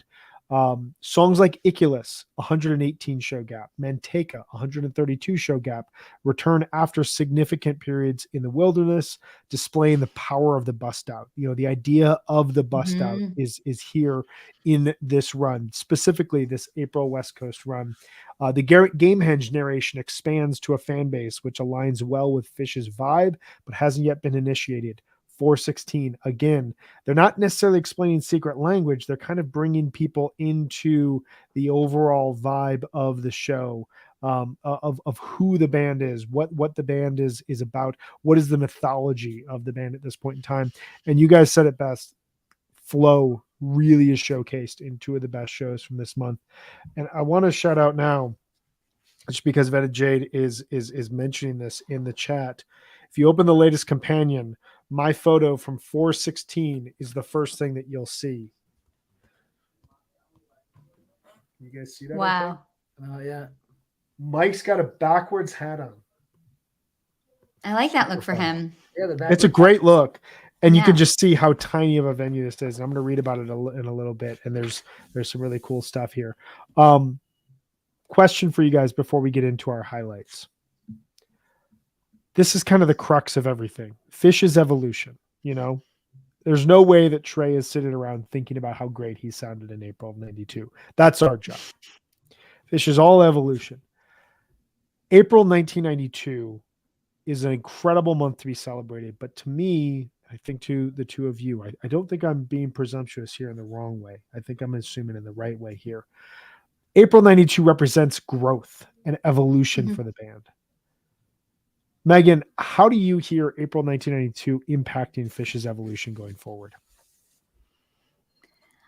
Songs like Iculus, 118 show gap, Manteca, 132 show gap, return after significant periods in the wilderness, displaying the power of the bust out. You know, the idea of the bust out is here in this run, specifically this April West Coast run. The Garrett Gamehenge narration expands to a fan base which aligns well with Fish's vibe, but hasn't yet been initiated. 416, again, they're not necessarily explaining secret language. They're kind of bringing people into the overall vibe of the show, of who the band is, what the band is about, what is the mythology of the band at this point in time. And you guys said it best. Flow really is showcased in 2 of the best shows from this month. And I want to shout out now, just because Vetted Jade is mentioning this in the chat. If you open the latest companion, my photo from 416 is the first thing that you'll see. You guys see that? Wow. Okay? Oh, yeah. Mike's got a backwards hat on. I like that look for him. Yeah, it's a great look. And you can just see how tiny of a venue this is. I'm going to read about it in a little bit. And there's some really cool stuff here. Question for you guys before we get into our highlights. This is kind of the crux of everything. Fish's evolution, you know. There's no way that Trey is sitting around thinking about how great he sounded in April of 92. That's our job. Fish is all evolution. April 1992 is an incredible month to be celebrated. But to me, I think to the 2 of you, I don't think I'm being presumptuous here in the wrong way. I think I'm assuming in the right way here. April 92 represents growth and evolution for the band. Megan, how do you hear April 1992 impacting Fish's evolution going forward?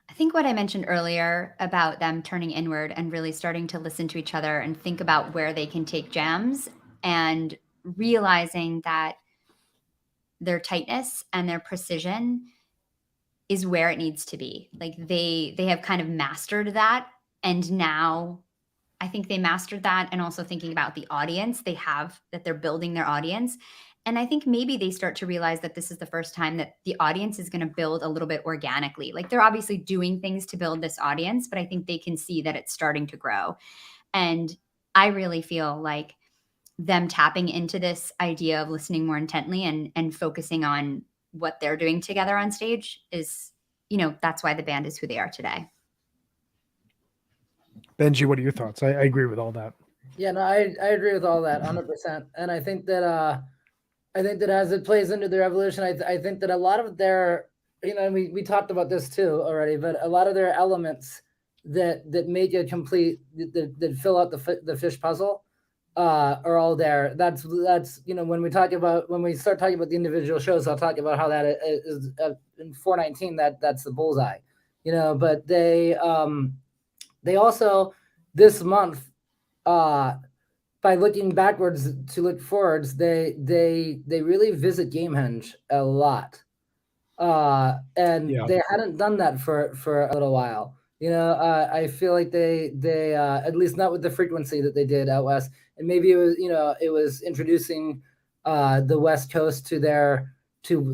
I think what I mentioned earlier about them turning inward and really starting to listen to each other and think about where they can take jams, and realizing that their tightness and their precision is where it needs to be. Like they have kind of mastered that. And now I think they mastered that, and also thinking about the audience they have, that they're building their audience. And I think maybe they start to realize that this is the first time that the audience is going to build a little bit organically. Like they're obviously doing things to build this audience, but I think they can see that it's starting to grow. And I really feel like them tapping into this idea of listening more intently and focusing on what they're doing together on stage is, you know, that's why the band is who they are today. Benji, what are your thoughts? I agree with all that. Yeah, no, I agree with all that 100%. And I think that as it plays into their evolution, I think that a lot of their, you know, we talked about this too already, but a lot of their elements that make it complete, that fill out the Fish puzzle, are all there. That's you know, when we start talking about the individual shows, I'll talk about how that is in 419. That's the bullseye, you know. But they also this month, by looking backwards to look forwards, they really visit Gamehenge a lot, and they hadn't done that for a little while. I feel like they at least not with the frequency that they did out west, and maybe it was introducing the West Coast to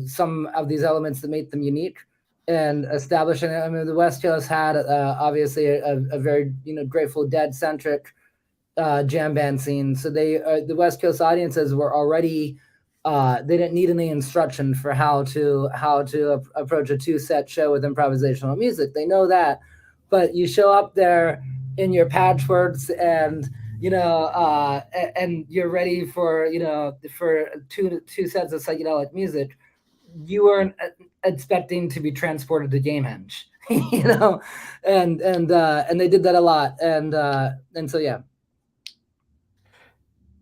some of these elements that made them unique and establishing it. I mean, the West Coast had obviously a very Grateful Dead centric jam band scene, so the West Coast audiences were already they didn't need any instruction for how to approach a 2-set show with improvisational music. They know that, but you show up there in your patchworks and and you're ready for for two sets of psychedelic music. You weren't expecting to be transported to Gamehenge, and they did that a lot, and so yeah.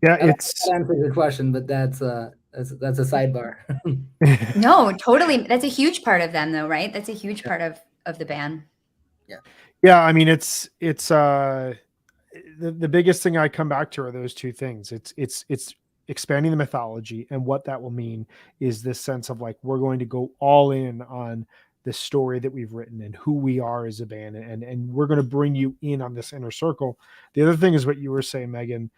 Yeah, that answers your question, but that's a sidebar. No, totally. That's a huge part of them, though, right? That's a huge part of the band. Yeah, I mean, it's the biggest thing I come back to are those two things. It's expanding the mythology, and what that will mean is this sense of like, we're going to go all in on the story that we've written and who we are as a band, and we're going to bring you in on this inner circle. The other thing is what you were saying, Megan.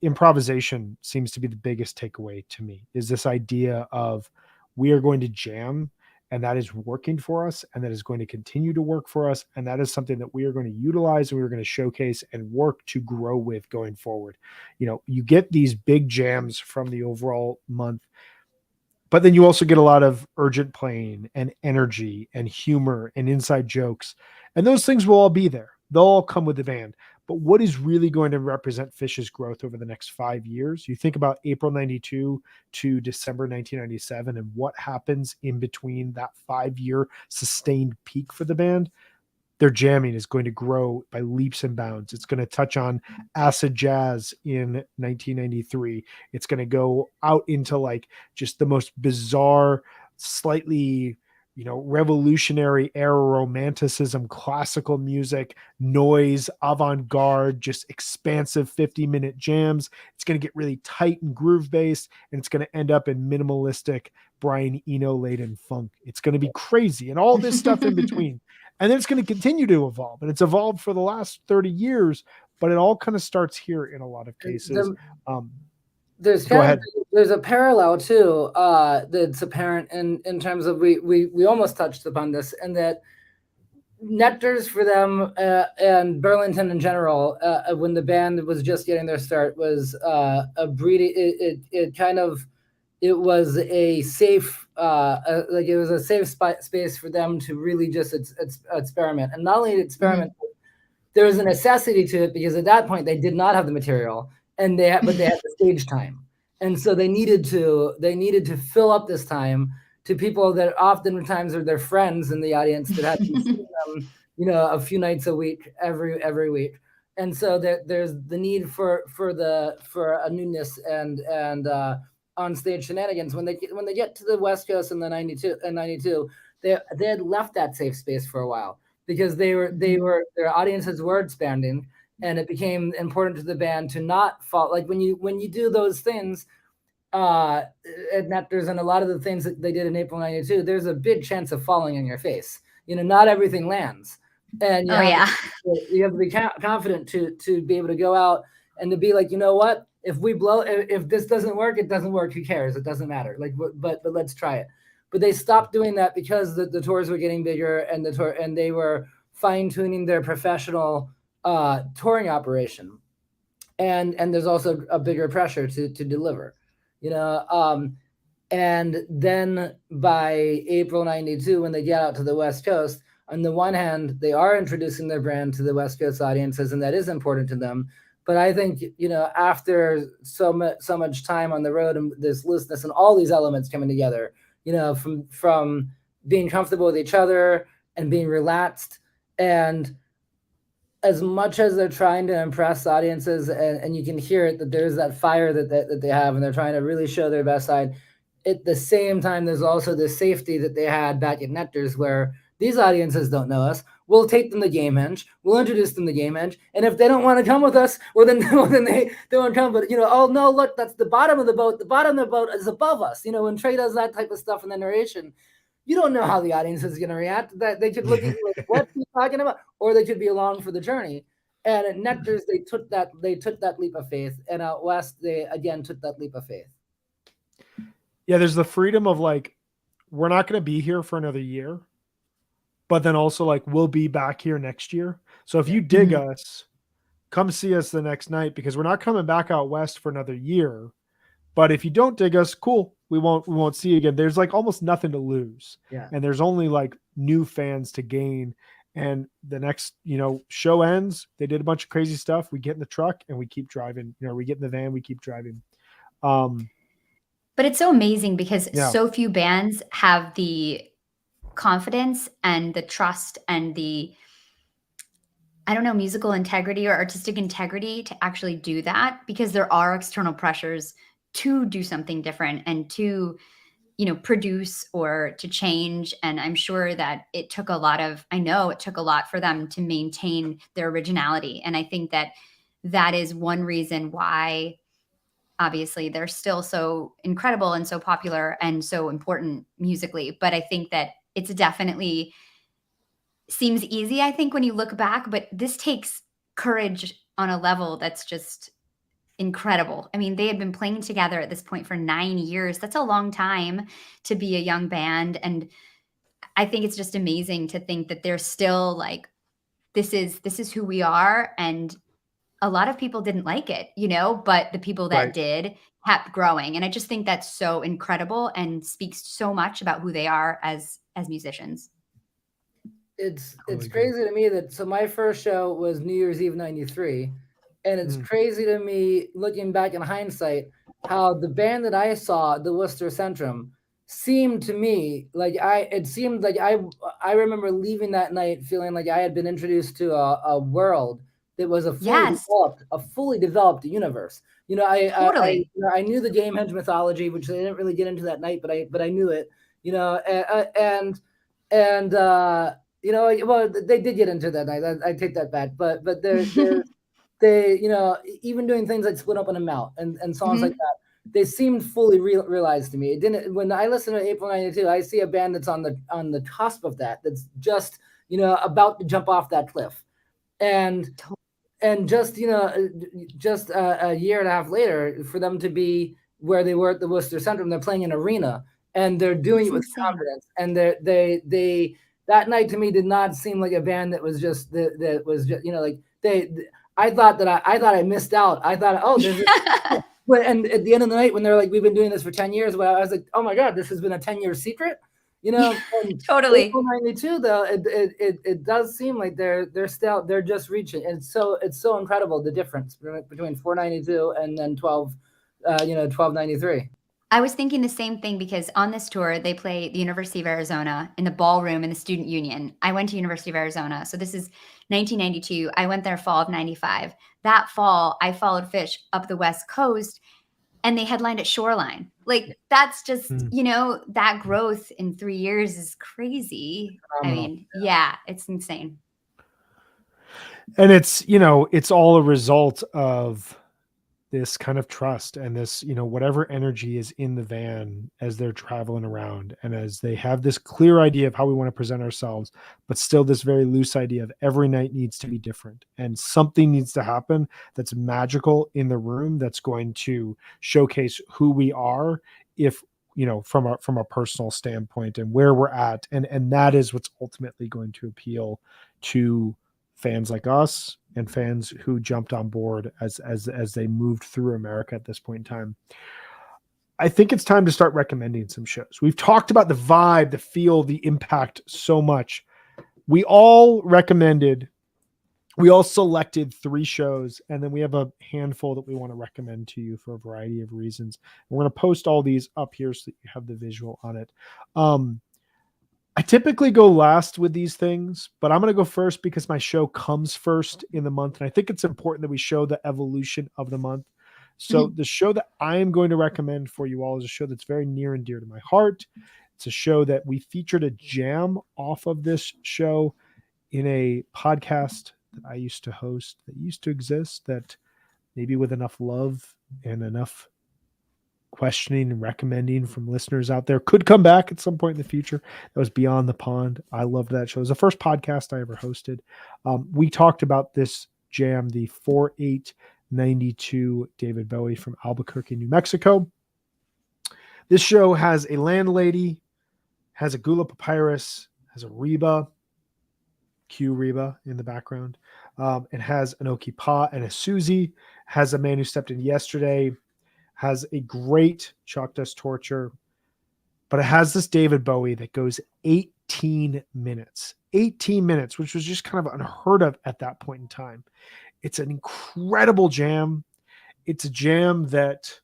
Improvisation seems to be the biggest takeaway to me, is this idea of we are going to jam, and that is working for us, and that is going to continue to work for us, and that is something that we are going to utilize, and we're going to showcase and work to grow with going forward. You get these big jams from the overall month, but then you also get a lot of urgent playing and energy and humor and inside jokes, and those things will all be there. They'll all come with the band. But what is really going to represent Phish's growth over the next 5 years? You think about April 92 to December 1997 and what happens in between that 5-year sustained peak for the band. Their jamming is going to grow by leaps and bounds. It's going to touch on acid jazz in 1993. It's going to go out into like just the most bizarre, slightly revolutionary era romanticism, classical music, noise, avant-garde, just expansive 50-minute jams. It's going to get really tight and groove based, and it's going to end up in minimalistic Brian Eno laden funk. It's going to be crazy, and all this stuff in between. And then it's going to continue to evolve, and it's evolved for the last 30 years, but it all kind of starts here in a lot of cases. There's a parallel too that's apparent in terms of we almost touched upon this, and that Nectar's for them and Burlington in general, when the band was just getting their start, was a breeding. It was a safe it was a safe space for them to really just experiment, and not only experiment. Mm-hmm. There was a necessity to it because at that point they did not have the material, but they had the stage time, and so they needed to fill up this time to people that oftentimes are their friends in the audience that had to see them, a few nights a week, every week, and so there's the need for a newness and on stage shenanigans. When they get to the West Coast in the 92, they had left that safe space for a while, because their audiences were expanding, and it became important to the band to not fall. Like when you do those things, and there's a lot of the things that they did in April 92, there's a big chance of falling on your face. Not everything lands, and you have to be confident to be able to go out and to be like, what, if this doesn't work, it doesn't work. Who cares? It doesn't matter. Like, but let's try it. But they stopped doing that because the tours were getting bigger, and they were fine-tuning their professional touring operation, and there's also a bigger pressure to deliver, and then by April 92, when they get out to the West Coast, on the one hand, they are introducing their brand to the West Coast audiences, and that is important to them. But I think, after so much time on the road and this looseness and all these elements coming together, from being comfortable with each other and being relaxed, and as much as they're trying to impress audiences, and you can hear it, that there's that fire that they have, and they're trying to really show their best side. At the same time, there's also the safety that they had back at Nectar's, where these audiences don't know us. We'll take them to Gamehenge. We'll introduce them to Gamehenge. And if they don't want to come with us, then they won't come. But, oh, no, look, that's the bottom of the boat. The bottom of the boat is above us. When Trey does that type of stuff in the narration, you don't know how the audience is going to react. That they could look at you like, what are you talking about? Or they could be along for the journey. And at Nectar's, they took that leap of faith. And out West, they again took that leap of faith. Yeah, there's the freedom of like, we're not going to be here for another year, but then also like, we'll be back here next year. So if you dig us, come see us the next night, because we're not coming back out West for another year. But if you don't dig us, cool. We won't see you again. There's like almost nothing to lose. Yeah. And there's only like new fans to gain. And the next, show ends. They did a bunch of crazy stuff. We get in the truck and we keep driving. We get in the van, we keep driving. But it's so amazing because so few bands have the confidence and the trust and the, I don't know, musical integrity or artistic integrity to actually do that, because there are external pressures to do something different and to, produce or to change. And I'm sure that I know it took a lot for them to maintain their originality. And I think that is one reason why obviously they're still so incredible and so popular and so important musically. But I think that it's definitely seems easy, I think, when you look back, but this takes courage on a level that's just incredible. I mean, they had been playing together at this point for 9 years. That's a long time to be a young band. And I think it's just amazing to think that they're still like, this is who we are. And a lot of people didn't like it, but the people that did kept growing. And I just think that's so incredible and speaks so much about who they are as musicians. It's crazy to me that, so my first show was New Year's Eve, 93. And it's crazy to me, looking back in hindsight, how the band that I saw, the Worcester Centrum, seemed to me like I remember leaving that night feeling like I had been introduced to a world that was a fully developed universe. I knew the Gamehenge mythology, which they didn't really get into that night, but I knew it. Well, they did get into that night. I take that back, but they, even doing things like Split Up in a Mount and songs like that, they seemed fully realized to me. It didn't. When I listen to April '92, I see a band that's on the cusp of that. That's just about to jump off that cliff, and just just a year and a half later, for them to be where they were at the Worcester Centrum, they're playing an arena and they're doing it with confidence, and they that night to me did not seem like a band that was just like I thought I missed out. I thought, oh, this is, and at the end of the night when they're like, we've been doing this for 10 years, well, I was like, oh my God, this has been a 10-year secret, Totally. 92 though, it does seem like they're just reaching, and it's so incredible, the difference between 492 and then 1293. I was thinking the same thing, because on this tour, they play the University of Arizona in the ballroom in the Student Union. I went to University of Arizona. So this is 1992. I went there fall of 95. That fall, I followed Phish up the West Coast, and they headlined at Shoreline. Like, that's just, that growth in 3 years is crazy. I mean, it's insane. And it's, it's all a result of this kind of trust and this, whatever energy is in the van as they're traveling around, and as they have this clear idea of how we want to present ourselves, but still this very loose idea of every night needs to be different, and something needs to happen that's magical in the room that's going to showcase who we are, if from a personal standpoint, and where we're at, and that is what's ultimately going to appeal to fans like us and fans who jumped on board as they moved through America at this point in time. I think it's time to start recommending some shows. We've talked about the vibe, the feel, the impact so much. We all selected 3 shows, and then we have a handful that we want to recommend to you for a variety of reasons. We're going to post all these up here so that you have the visual on it. I typically go last with these things, but I'm going to go first because my show comes first in the month. And I think it's important that we show the evolution of the month. So the show that I am going to recommend for you all is a show that's very near and dear to my heart. It's a show that we featured a jam off of this show in a podcast that I used to host, that used to exist, that maybe with enough love and enough questioning and recommending from listeners out there. Could come back at some point in the future. That was Beyond the Pond. I loved that show. It was the first podcast I ever hosted. We talked about this jam, the 4892 David Bowie from Albuquerque, New Mexico. This show has a landlady, has a gula papyrus, has a Reba, Q Reba in the background. It has an Oki Pa and a Susie, has a man who stepped in yesterday, has a great Chalk Dust Torture, but it has this David Bowie that goes 18 minutes. 18 minutes, which was just kind of unheard of at that point in time. It's an incredible jam. It's a jam that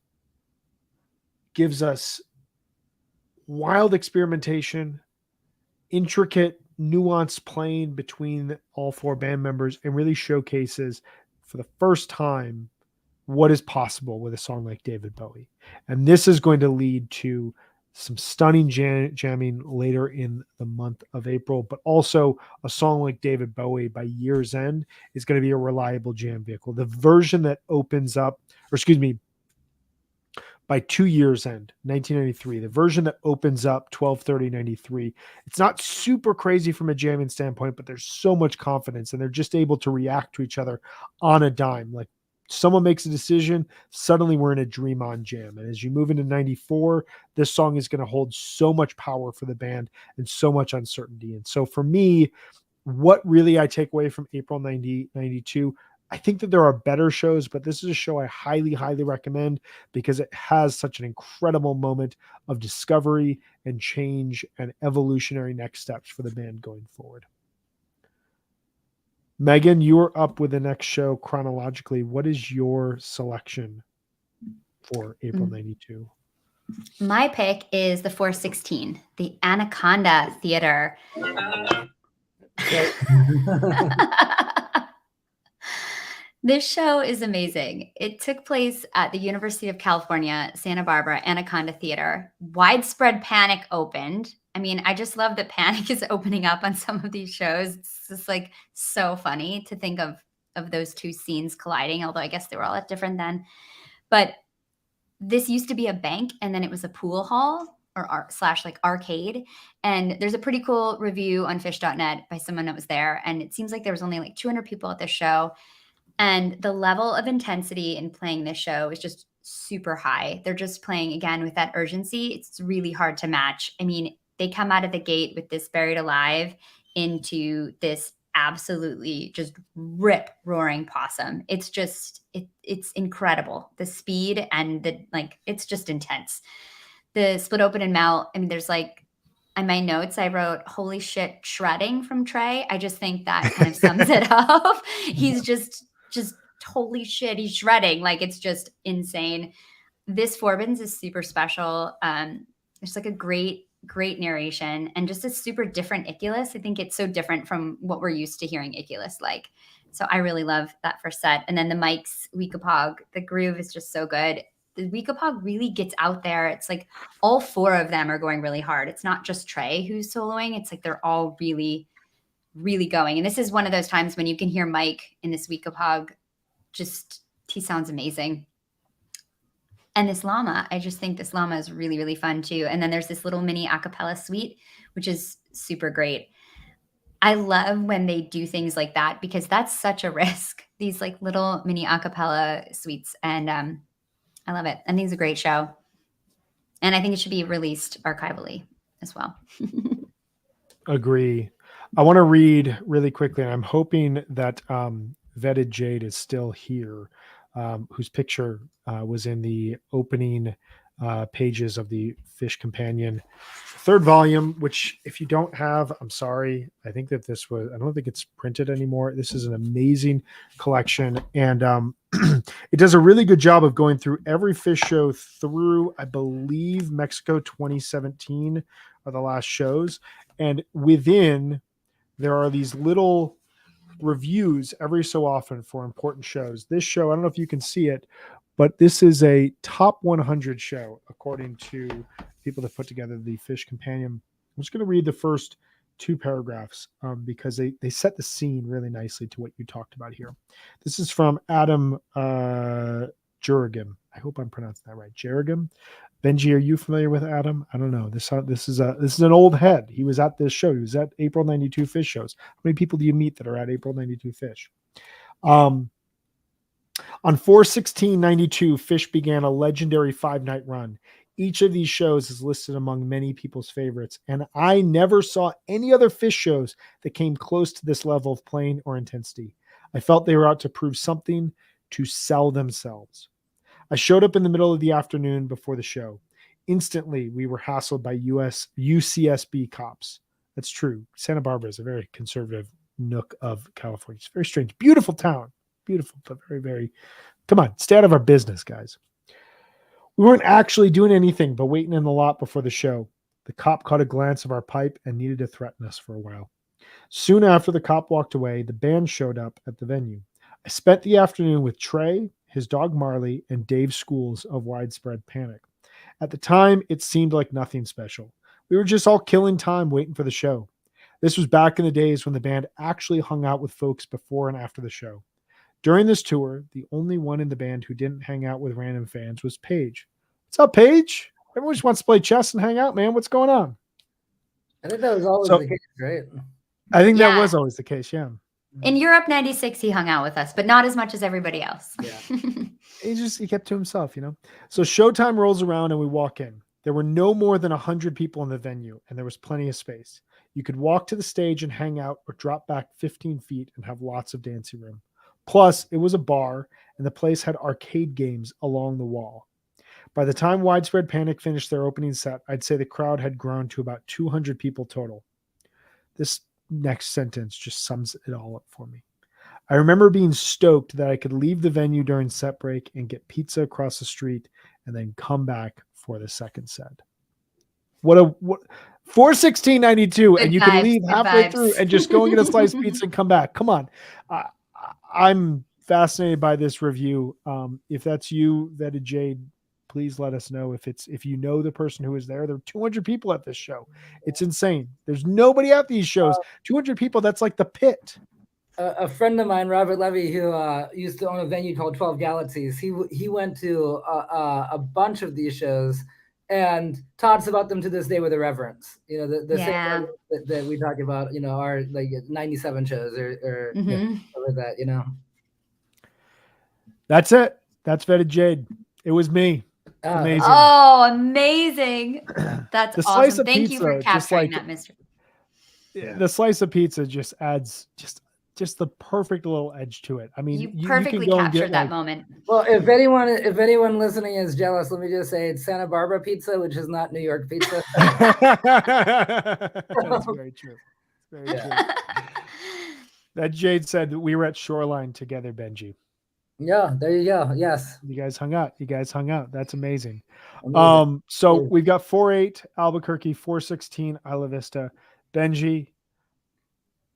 gives us wild experimentation, intricate, nuanced playing between all four band members, and really showcases for the first time what is possible with a song like David Bowie. And this is going to lead to some stunning jamming later in the month of April, but also a song like David Bowie by year's end is going to be a reliable jam vehicle. The version that opens up, or excuse me, by 2 years end, 1993, the version that opens up 12/30/93, it's not super crazy from a jamming standpoint, but there's so much confidence and they're just able to react to each other on a dime. Like someone makes a decision, suddenly we're in a dream on jam. And as you move into 94, this song is going to hold so much power for the band and so much uncertainty. And so for me, what really I take away from April 92, I think that there are better shows, but this is a show I highly, highly recommend because it has such an incredible moment of discovery and change and evolutionary next steps for the band going forward. Megan, you are up with the next show chronologically. What is your selection for April 92? My pick is the 416, the Anaconda Theater. This show is amazing. It took place at the University of California, Santa Barbara, Anaconda Theater. Widespread Panic opened. I mean, I just love that Panic is opening up on some of these shows. It's just like so funny to think of those two scenes colliding, although I guess they were all at different then. But this used to be a bank and then it was a pool hall or slash like arcade. And there's a pretty cool review on fish.net by someone that was there. And it seems like there was only like 200 people at this show. And the level of intensity in playing this show is just super high. They're just playing again with that urgency. It's really hard to match. I mean, they come out of the gate with this Buried Alive into this absolutely just rip roaring possum. It's just, it's incredible. The speed and the, like, it's just intense. The Split Open and Melt. I mean, there's like, in my notes, I wrote, holy shit, shredding from Trey. I just think that kind of sums it up. He's just holy shit, he's shredding. Like, it's just insane. This Forbins is super special. There's like a great narration and just a super different Iculus. I think it's so different from what we're used to hearing Iculus like. So I really love that first set. And then the Mike's Weekapog, the groove is just so good. The Weekapog really gets out there. It's like all four of them are going really hard. It's not just Trey who's soloing. It's like they're all really, really going. And this is one of those times when you can hear Mike in this Weekapog. Just, he sounds amazing. And this llama, I just think this llama is really, really fun too. And then there's this little mini acapella suite, which is super great. I love when they do things like that because that's such a risk. These like little mini acapella suites. And I love it. I think it's a great show. And I think it should be released archivally as well. Agree. I want to read really quickly, and I'm hoping that Vetted Jade is still here, whose picture was in the opening pages of the Fish Companion third volume, which if you don't have, I'm sorry. I think that this was, I don't think it's printed anymore. This is an amazing collection. And it does a really good job of going through every Fish show through, I believe, Mexico 2017 are the last shows. And within, there are these little reviews every so often for important shows. This show, I don't know if you can see it, but this is a top 100 show according to people that put together the Fish Companion. I'm just going to read the first two paragraphs because they set the scene really nicely to what you talked about here. This is from Adam Jurgen. I hope I'm pronouncing that right. Jerrigan. Benji, are you familiar with Adam? I don't know. This is an old head. He was at this show. He was at April 92 Fish shows. How many people do you meet that are at April 92 Fish? On 4/16/92, Fish began a legendary 5-night run. Each of these shows is listed among many people's favorites, and I never saw any other Fish shows that came close to this level of playing or intensity. I felt they were out to prove something, to sell themselves. I showed up in the middle of the afternoon before the show. Instantly, we were hassled by UCSB cops. That's true. Santa Barbara is a very conservative nook of California. It's very strange. Beautiful town. Beautiful, but very, very... Come on, stay out of our business, guys. We weren't actually doing anything but waiting in the lot before the show. The cop caught a glance of our pipe and needed to threaten us for a while. Soon after the cop walked away, the band showed up at the venue. I spent the afternoon with Trey, his dog Marley, and Dave Schools of Widespread Panic. At the time, it seemed like nothing special. We were just all killing time waiting for the show. This was back in the days when the band actually hung out with folks before and after the show. During this tour, the only one in the band who didn't hang out with random fans was Paige. What's up, Paige? Everyone just wants to play chess and hang out, man. What's going on? I think that was always the case, right? I think that was always the case, yeah. In Europe 96, he hung out with us, but not as much as everybody else. Yeah. He kept to himself, you know. So showtime rolls around and we walk in. There were no more than 100 people in the venue, and there was plenty of space. You could walk to the stage and hang out, or drop back 15 feet and have lots of dancing room. Plus, it was a bar, and the place had arcade games along the wall. By the time Widespread Panic finished their opening set, I'd say the crowd had grown to about 200 people total. This next sentence just sums it all up for me. I remember being stoked that I could leave the venue during set break and get pizza across the street and then come back for the second set. What 4/16/92, and you can leave halfway through and just go and get a slice of pizza and come back. Come on. I'm fascinated by this review. If that's you, Vetted Jade, please let us know if you know the person who is there. There are 200 people at this show. It's insane. There's nobody at these shows. 200 people. That's like the pit. A friend of mine, Robert Levy, who used to own a venue called 12 Galaxies, he went to a bunch of these shows and talks about them to this day with a reverence. You know, the same that we talk about, you know, our like 97 shows or you know, like that, you know. That's it. That's Vetted Jade. It was me. Amazing. Oh, amazing. That's awesome. Thank you for capturing that, Mr. The slice of pizza just adds just the perfect little edge to it. I mean, you perfectly captured that moment. Well, if anyone listening is jealous, let me just say it's Santa Barbara pizza, which is not New York pizza. That's very true. Very true. That Jade said that we were at Shoreline together, Benji. Yeah, there you go. Yes. You guys hung out. That's amazing. So we've got 4/8 Albuquerque, 4/16 Isla Vista. Benji,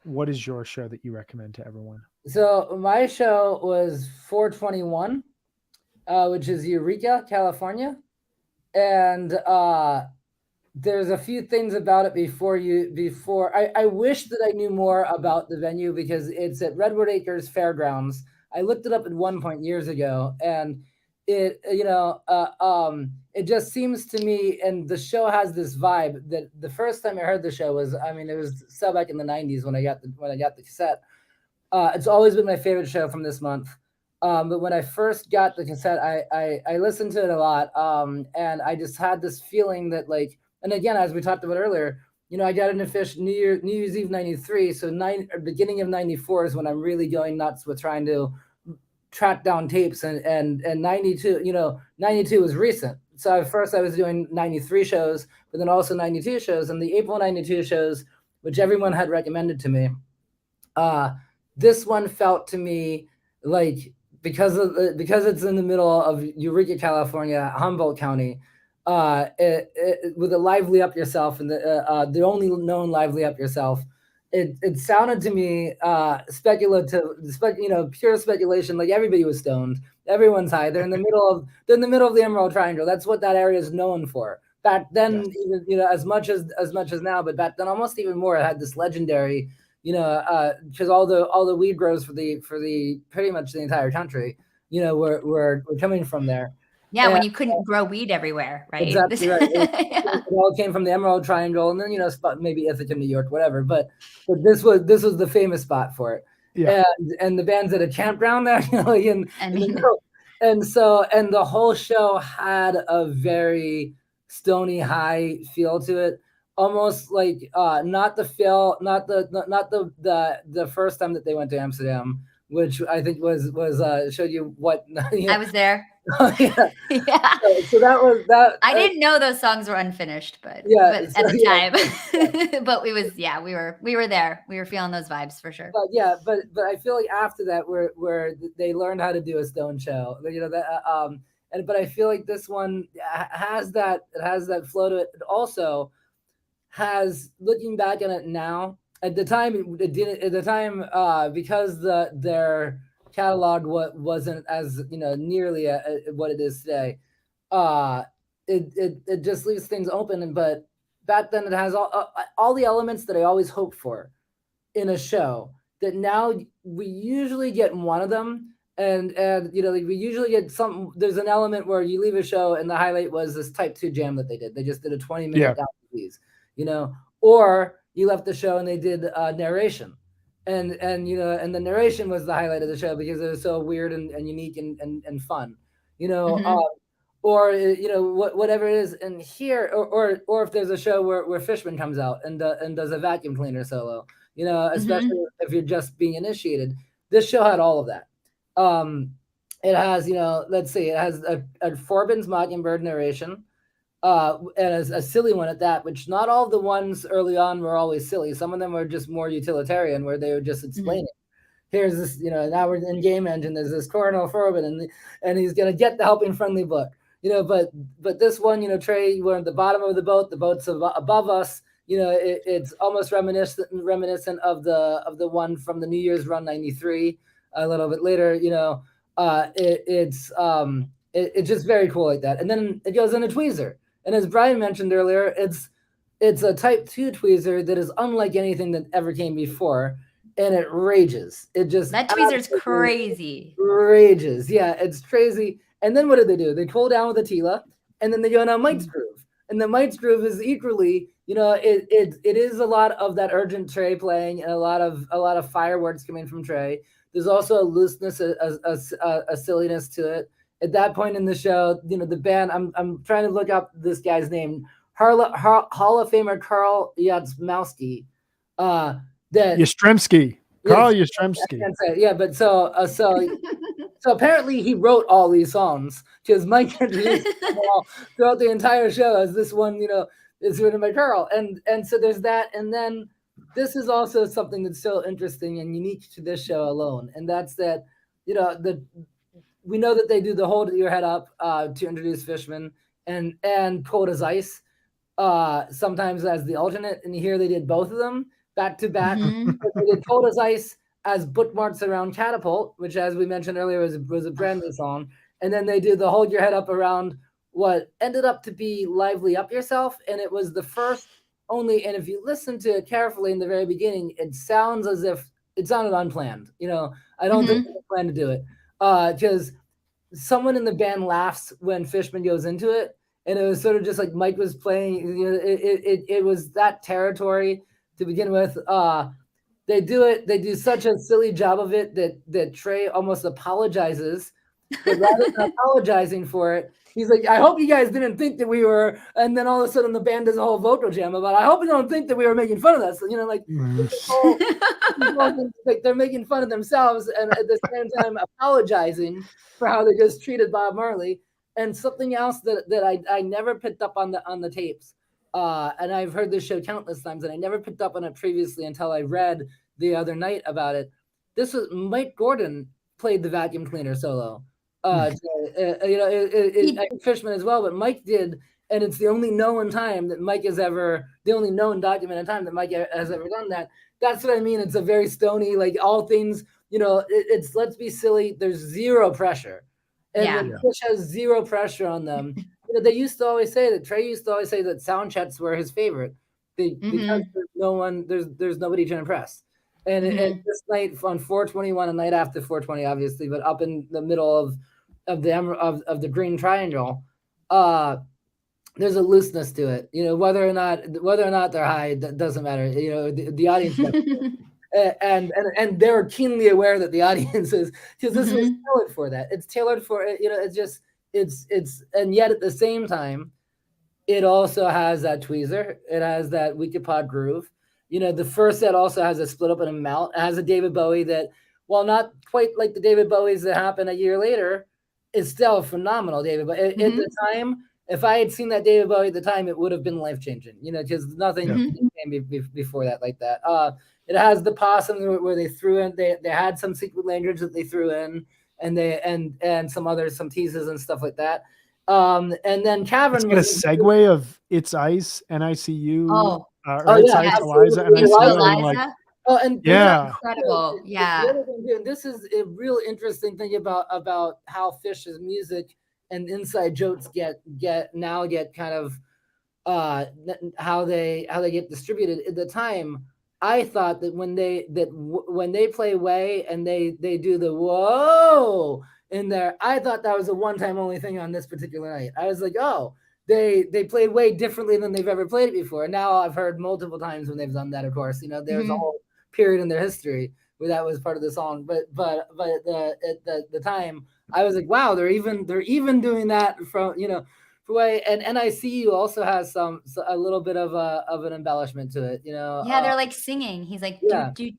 what is your show that you recommend to everyone? So my show was 4/21, which is Eureka, California. And there's a few things about it before I wish that I knew more about the venue because it's at Redwood Acres Fairgrounds. I looked it up at one point years ago, and it, you know, it just seems to me, and the show has this vibe that the first time I heard the show was, I mean, it was so back in the 90s when I got the cassette. It's always been my favorite show from this month. But when I first got the cassette, I listened to it a lot, and I just had this feeling that, like, and again, as we talked about earlier, you know, I got into Fish New Year's Eve 93, so beginning of 94 is when I'm really going nuts with trying to track down tapes, and 92, you know, 92 was recent. So at first I was doing 93 shows, but then also 92 shows, and the April 92 shows, which everyone had recommended to me. This one felt to me like, because it's in the middle of Eureka, California, Humboldt County, with a Lively Up Yourself, and the only known Lively Up Yourself, it sounded to me speculative, you know, pure speculation. Like everybody was stoned, everyone's high. They're in the middle of the Emerald Triangle. That's what that area is known for. Back then, even, you know, as much as now, but back then almost even more. It had this legendary, you know, because all the weed grows for the pretty much the entire country, you know, we're coming from there. Yeah, when you couldn't grow weed everywhere, right? Exactly right. It all came from the Emerald Triangle, and then spot maybe Ithaca, New York, whatever. But this was the famous spot for it. Yeah. And the band's at a campground there, and the whole show had a very Stony high feel to it, almost like not the first time that they went to Amsterdam, which I think was showed you what I was there. Yeah. Yeah. So that was that. I didn't know those songs were unfinished, but at the time, but we were there. We were feeling those vibes for sure. But I feel like after that, where they learned how to do a Stone show, but I feel like this one has that flow to it. It also has, looking back on it now, at the time it didn't. At the time, because their catalog wasn't as nearly what it is today. It just leaves things open. But back then, it has all the elements that I always hoped for in a show. That now we usually get one of them. And we usually get some. There's an element where you leave a show and the highlight was this Type 2 jam that they did. They just did a 20-minute piece, or you left the show and they did narration, and the narration was the highlight of the show because it was so weird and unique and fun, or whatever it is. And here, or if there's a show where Fishman comes out and does a vacuum cleaner solo, especially if you're just being initiated. This show had all of that. It has, let's see, it has a Forbin's Mockingbird narration, and a silly one at that, which not all of the ones early on were always silly. Some of them were just more utilitarian, where they were just explaining. Here's this, now we're in game engine. There's this Coronel Forbin, and he's gonna get the helping friendly book, But this one, Trey, we're at the bottom of the boat. The boat's above us. It's almost reminiscent of the one from the New Year's Run '93. A little bit later, it's just very cool like that. And then it goes into tweezer. And as Brian mentioned earlier, it's a Type 2 tweezer that is unlike anything that ever came before, and it rages. It just that tweezer's crazy. Rages, yeah, it's crazy. And then what do? They pull down with a Tila, and then they go into Mike's groove. And the Mike's groove is equally, it is a lot of that urgent Trey playing, and a lot of fireworks coming from Trey. There's also a looseness, a silliness to it. At that point in the show, the band, I'm trying to look up this guy's name, Hall of Famer Carl Yatsmowski. Yastrzemski. Carl Yastrzemski. Yeah, but so apparently he wrote all these songs, because Mike introduced them all throughout the entire show as this one, is written by Carl. And so there's that. And then this is also something that's so interesting and unique to this show alone. And that's that, we know that they do the Hold Your Head Up to introduce Fishman, and Cold as Ice sometimes as the alternate. And here they did both of them back to back. They did Cold as Ice as Bookmarks Around Catapult, which, as we mentioned earlier, was a brand new song. And then they did the Hold Your Head Up around what ended up to be Lively Up Yourself. And it was the first only, and if you listen to it carefully in the very beginning, it sounds as if it sounded unplanned. I don't think they planned to do it. Because someone in the band laughs when Fishman goes into it, and it was sort of just like Mike was playing. It was that territory to begin with. They do such a silly job of it that Trey almost apologizes, but rather than apologizing for it, he's like, "I hope you guys didn't think that we were," and then all of a sudden the band does a whole vocal jam about, "I hope you don't think that we were making fun of us." Like they're making fun of themselves, and at the same time apologizing for how they just treated Bob Marley. And something else that I never picked up on the tapes, and I've heard this show countless times, and I never picked up on it previously until I read the other night about it. This was Mike Gordon played the vacuum cleaner solo. Fishman as well, but Mike did, and it's the only known time that Mike has ever, the only known documented time that Mike has ever done that. That's what I mean. It's a very Stony, like all things, it's let's be silly. There's zero pressure. And when Fish has zero pressure on them, they used to always say that, Trey used to always say that sound checks were his favorite because there's nobody to impress. And this night on 421, a night after 420, obviously, but up in the middle of the green triangle, there's a looseness to it. Whether or not they're high, that doesn't matter. The audience. And they're keenly aware that the audience is, because this was tailored for that. It's tailored for it's and yet at the same time, it also has that tweezer. It has that HFPod groove. The first set also has a split up and a melt. It has a David Bowie that, while not quite like the David Bowies that happened a year later, is still phenomenal. David, but at the time, if I had seen that David Bowie at the time, it would have been life changing. Because nothing came before that like that. It has the possum where they threw in. They had some secret language that they threw in, and some teases and stuff like that. And then Cavern was a segue of It's Ice, NICU. It's Ice, Eliza, and Eliza. Incredible. Yeah. This is a real interesting thing about how Fish's music and inside jokes get kind of how they get distributed. At the time, I thought that when they play Way and they do the whoa in there, I thought that was a one-time only thing on this particular night. I was like, oh, they play Way differently than they've ever played it before. And now I've heard multiple times when they've done that. Of course, there's a whole period in their history where that was part of the song. But at the time, I was like, wow, they're even doing that from for Way. And NICU also has a little bit of an embellishment to it. Yeah, they're like singing. He's like, do.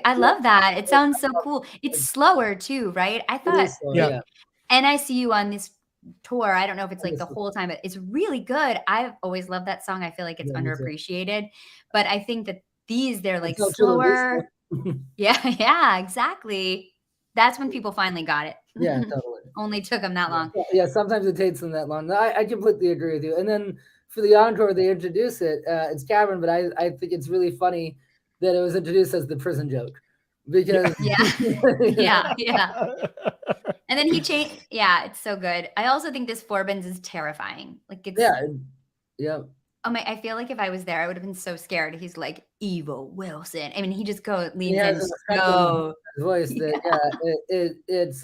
I love that. It sounds so cool. It's slower too, right? I thought NICU on this tour, I don't know if it's like the whole time, but it's really good. I've always loved that song. I feel like it's underappreciated, but I think that they're like slower. Yeah, exactly. That's when people finally got it. Yeah, totally. Only took them that long. Yeah, sometimes it takes them that long. I completely agree with you. And then for the encore, they introduce it. It's Cavern, but I think it's really funny that it was introduced as the prison joke. Because yeah. And then he changed. Yeah, it's so good. I also think this Forbins is terrifying. Like it's Oh my! I feel like if I was there, I would have been so scared. He's like Evil Wilson. I mean, he just leans in so voice. It's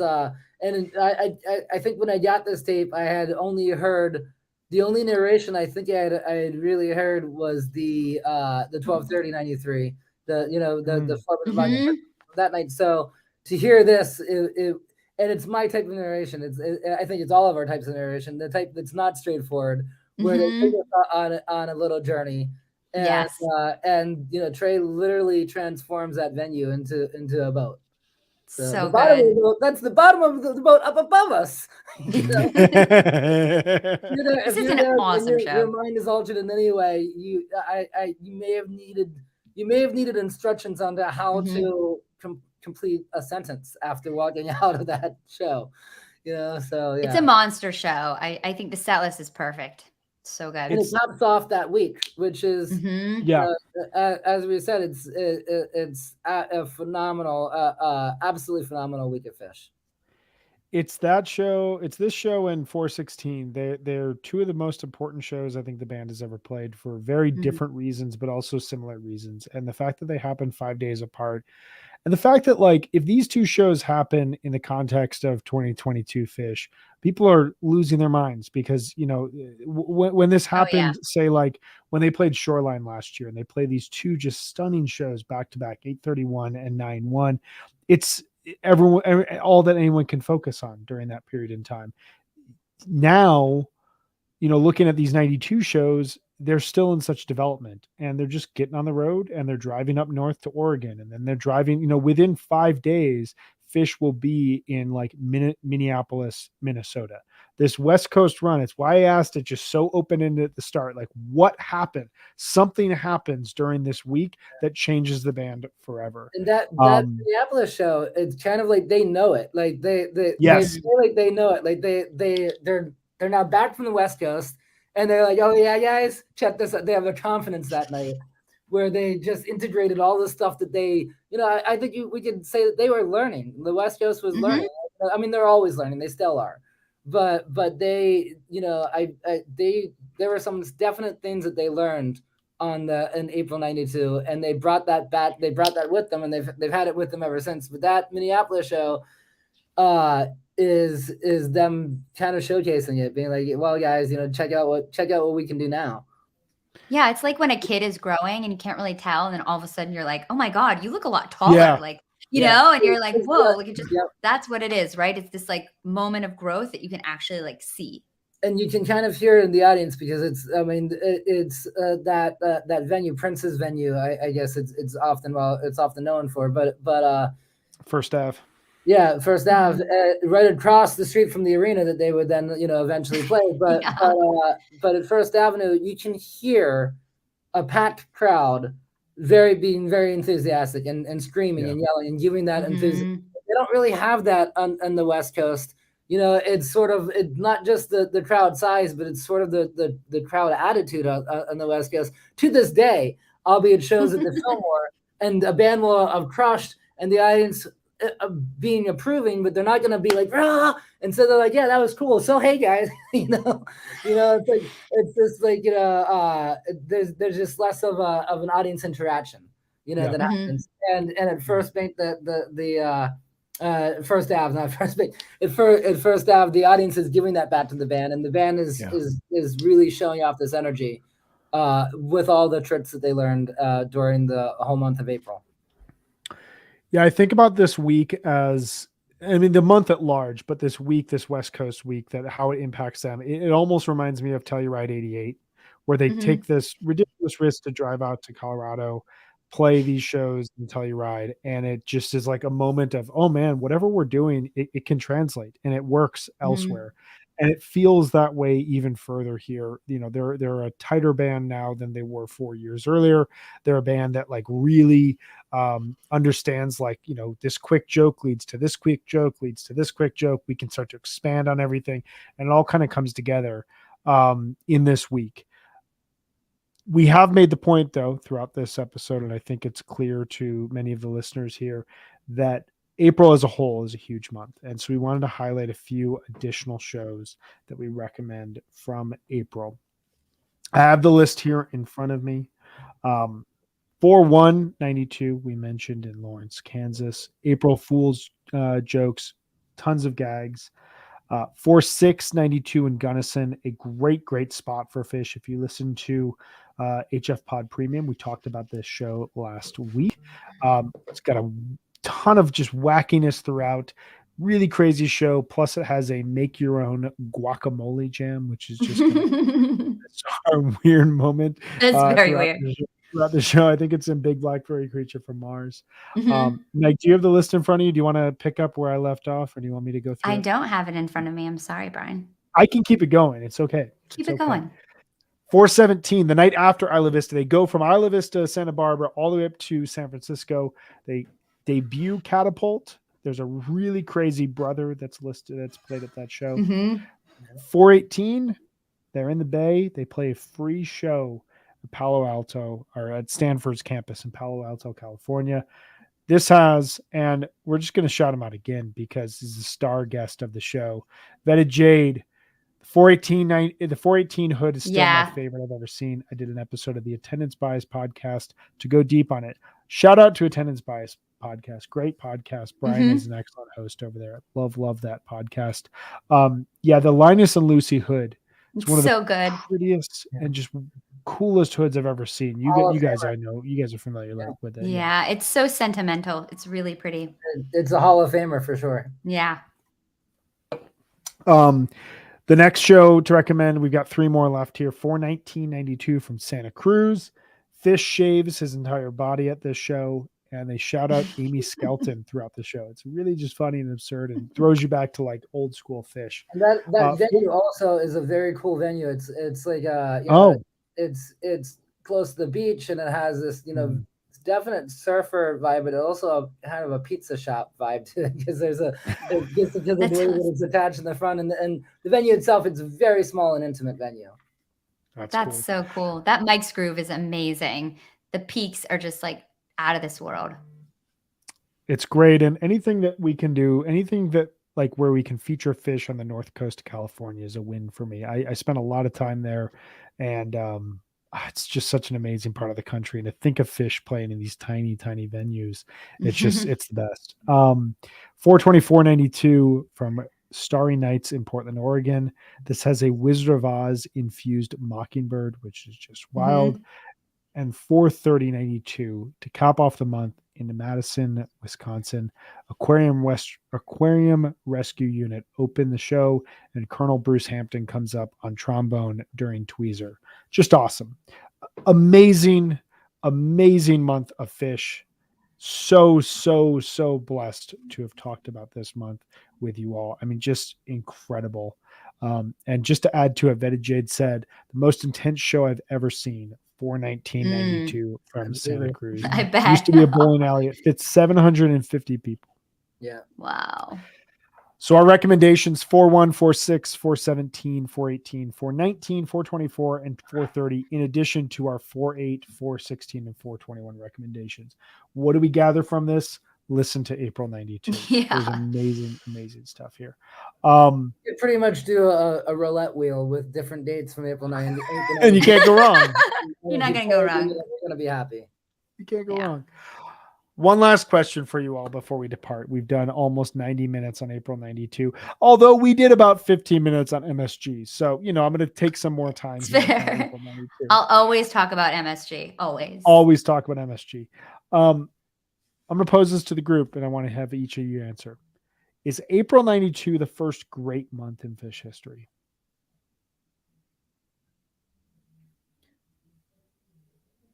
and I think when I got this tape, I had only heard the only narration I think I had really heard was the 12/30/93. The Forbin that night. So to hear this, and it's my type of narration. I think it's all of our types of narration. The type that's not straightforward, where they take us on a little journey, and Trey literally transforms that venue into a boat. So good. That's the bottom of the boat up above us. This is an awesome show. Your mind is altered in any way. You may have needed instructions on how to complete a sentence after walking out of that show. So yeah. It's a monster show. I think the set list is perfect. So good. And it tops off that week, which is as we said, it's a phenomenal, absolutely phenomenal week of Fish. It's that show. It's this show and 416. They're two of the most important shows I think the band has ever played for very different reasons, but also similar reasons. And the fact that they happen 5 days apart, and the fact that like if these two shows happen in the context of 2022 Fish, people are losing their minds because when this happened, say like when they played Shoreline last year and they played these two just stunning shows back to back, 831 and 9/1. It's all that anyone can focus on during that period in time. Now, looking at these 92 shows, they're still in such development and they're just getting on the road and they're driving up north to Oregon. And then they're driving, within 5 days, Fish will be in like Minneapolis, Minnesota. This West Coast run. It's why I asked it just so open-ended at the start. Like what happened? Something happens during this week that changes the band forever. And that Minneapolis show, it's kind of like they know it. Like they feel like they know it. Like they're now back from the West Coast. And they're like, oh, yeah, guys, check this out. They have their confidence that night where they just integrated all the stuff that they, I think we could say that they were learning. The West Coast was learning. I mean, they're always learning. They still are. But they, there were some definite things that they learned in April 92. And they brought that back. They brought that with them and they've had it with them ever since. But that Minneapolis show, is them kind of showcasing it, being like, well, guys, check out what we can do now. Yeah, it's like when a kid is growing and you can't really tell, and then all of a sudden you're like, oh my God, you look a lot taller. Like, you know, and you're like, whoa, like that's what it is, right? It's this like moment of growth that you can actually like see. And you can kind of hear it in the audience because it's that venue, Prince's venue. I guess it's often known for, but First Ave. Yeah, First Ave, right across the street from the arena that they would then eventually play. But but at First Avenue, you can hear a packed crowd being very enthusiastic and screaming and yelling and giving that enthusiasm. They don't really have that on the West Coast. It's sort of, it's not just the crowd size, but it's sort of the crowd attitude on the West Coast to this day, albeit shows at the Fillmore, and a band will have crushed and the audience being approving, but they're not going to be like, rah! And so they're like, yeah, that was cool. So, hey guys, it's like, it's just like, there's just less of an audience interaction, that happens. And at First Bank, the First Ave, not First Bank, at First Ave, the audience is giving that back to the band, and the band is really showing off this energy with all the tricks that they learned during the whole month of April. Yeah, I think about this week as, the month at large, but this week, this West Coast week, that how it impacts them. It almost reminds me of Telluride 88, where they take this ridiculous risk to drive out to Colorado, play these shows in Telluride, and it just is like a moment of, oh man, whatever we're doing, it can translate and it works elsewhere. And it feels that way even further here. They're a tighter band now than they were 4 years earlier. They're a band that like really understands, like, this quick joke leads to this quick joke leads to this quick joke. We can start to expand on everything, and it all kind of comes together in this week. We have made the point, though, throughout this episode, and I think it's clear to many of the listeners here, that April as a whole is a huge month. And so we wanted to highlight a few additional shows that we recommend from April. I have the list here in front of me. 4/1/92, we mentioned in Lawrence, Kansas. April Fool's jokes, tons of gags. 4/6/92 in Gunnison, a great spot for Fish. If you listen to HFPod Premium, we talked about this show last week. It's got a ton of just wackiness throughout. Really crazy show. Plus, it has a make your own guacamole jam, which is just a weird moment. That's very weird. Throughout the show, I think it's in Big Black Furry Creature from Mars. Meg, do you have the list in front of you? Do you want to pick up where I left off, or do you want me to go through? I don't have it in front of me. I'm sorry, Brian. I can keep it going. It's okay. Keep it going. 4/17, the night after Isla Vista, they go from Isla Vista, Santa Barbara, all the way up to San Francisco. They debut Catapult. There's a really crazy brother that's listed, that's played at that show. 4/18, they're in the Bay. They play a free show at Palo Alto, or at Stanford's campus in Palo Alto, California. This has, and we're just going to shout him out again because he's a star guest of the show, Vetted Jade. The 4/18 hood is still my favorite I've ever seen. I did an episode of the Attendance Bias podcast to go deep on it. Shout out to Attendance Bias podcast. Great podcast. Brian is an excellent host over there. Love that podcast. The Linus and Lucy hood. It's one of the prettiest and just coolest hoods I've ever seen. You guys, I know you guys are familiar with it. Yeah, it's so sentimental. It's really pretty. It's a Hall of Famer for sure. Yeah. The next show to recommend, we've got 3 more left here. 4/19/92 from Santa Cruz. Fish shaves his entire body at this show, and they shout out Amy Skelton throughout the show. It's really just funny and absurd, and throws you back to like old school Fish. And that venue also is a very cool venue. It's like it's close to the beach, and it has this definite surfer vibe, but also kind of a pizza shop vibe to it, because there's because of the way that it's attached in the front, and the venue itself, it's a very small and intimate venue. That's cool. So cool. That Mike's Groove is amazing. The peaks are just like out of this world. It's great, and anything that we can do, anything that like where we can feature Fish on the north coast of California is a win for me. I spent a lot of time there, and it's just such an amazing part of the country. And to think of fish playing in these tiny, tiny venues, it's the best. 424.92 from Starry Nights in Portland, Oregon. This has a Wizard of Oz infused mockingbird, which is just wild. And 430.92 to cap off the month in Madison, Wisconsin. Aquarium Rescue Unit opened the show, and Colonel Bruce Hampton comes up on trombone during Tweezer. Just awesome. Amazing month of Fish. So blessed to have talked about this month with you all. I mean, just incredible. And just to add to it, Vetted Jade said, the most intense show I've ever seen, 419.92 from Santa Cruz. I bet. Used to be a bowling alley. It fits 750 people. Yeah. Wow. So our recommendations: 4:1, 4:6, 4:17, 4:18, 4:19, 4:24, and 4:30, in addition to our 4:8, 4:16, and 4:21 recommendations. What do we gather from this? Listen to April 92. Yeah. There's amazing stuff here. You pretty much do a roulette wheel with different dates from April 90. And you can't go wrong. You're not going to go wrong. You're going to be happy. You can't go wrong. One last question for you all before we depart. We've done almost 90 minutes on April 92, although we did about 15 minutes on MSG. So, I'm going to take some more time. Fair. I'll always talk about MSG. Always talk about MSG. I'm going to pose this to the group, and I want to have each of you answer. Is April 92 the first great month in fish history?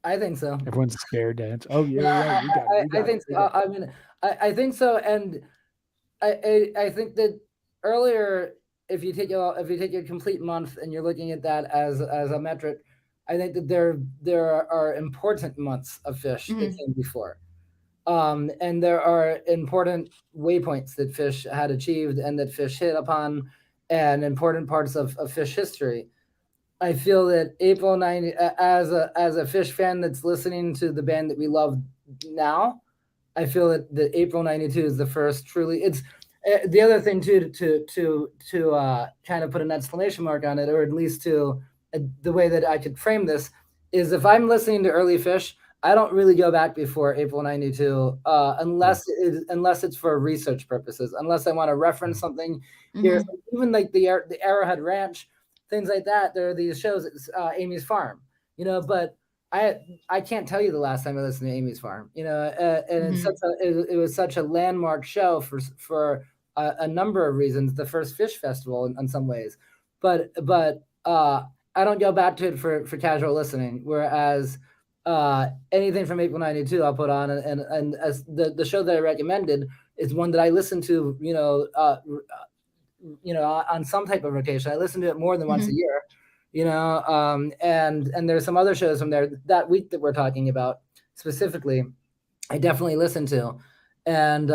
I think so. Everyone's scared to answer. Oh, yeah. You got it. I think so. I mean, I think so. And I think that earlier, if you take a complete month and you're looking at that as a metric, I think that there are important months of fish that came before. And there are important waypoints that fish had achieved and that fish hit upon, and important parts of fish history. I feel that April 90, as a fish fan that's listening to the band that we love now, I feel that April 92 is the first truly. It's the other thing too to kind of put an exclamation mark on it, or at least to the way that I could frame this is, if I'm listening to early Fish, I don't really go back before April 92 unless it's for research purposes, unless I want to reference something here. So even like the Arrowhead Ranch, things like that. There are these shows, Amy's Farm, but I can't tell you the last time I listened to Amy's Farm, and it was such a landmark show for a number of reasons. The first Fish Festival in some ways, but I don't go back to it for casual listening. Whereas anything from April 92 I'll put on, and as the show that I recommended is one that I listen to, on some type of rotation. I listen to it more than once a year, and there's some other shows from there that week that we're talking about specifically, I definitely listen to. And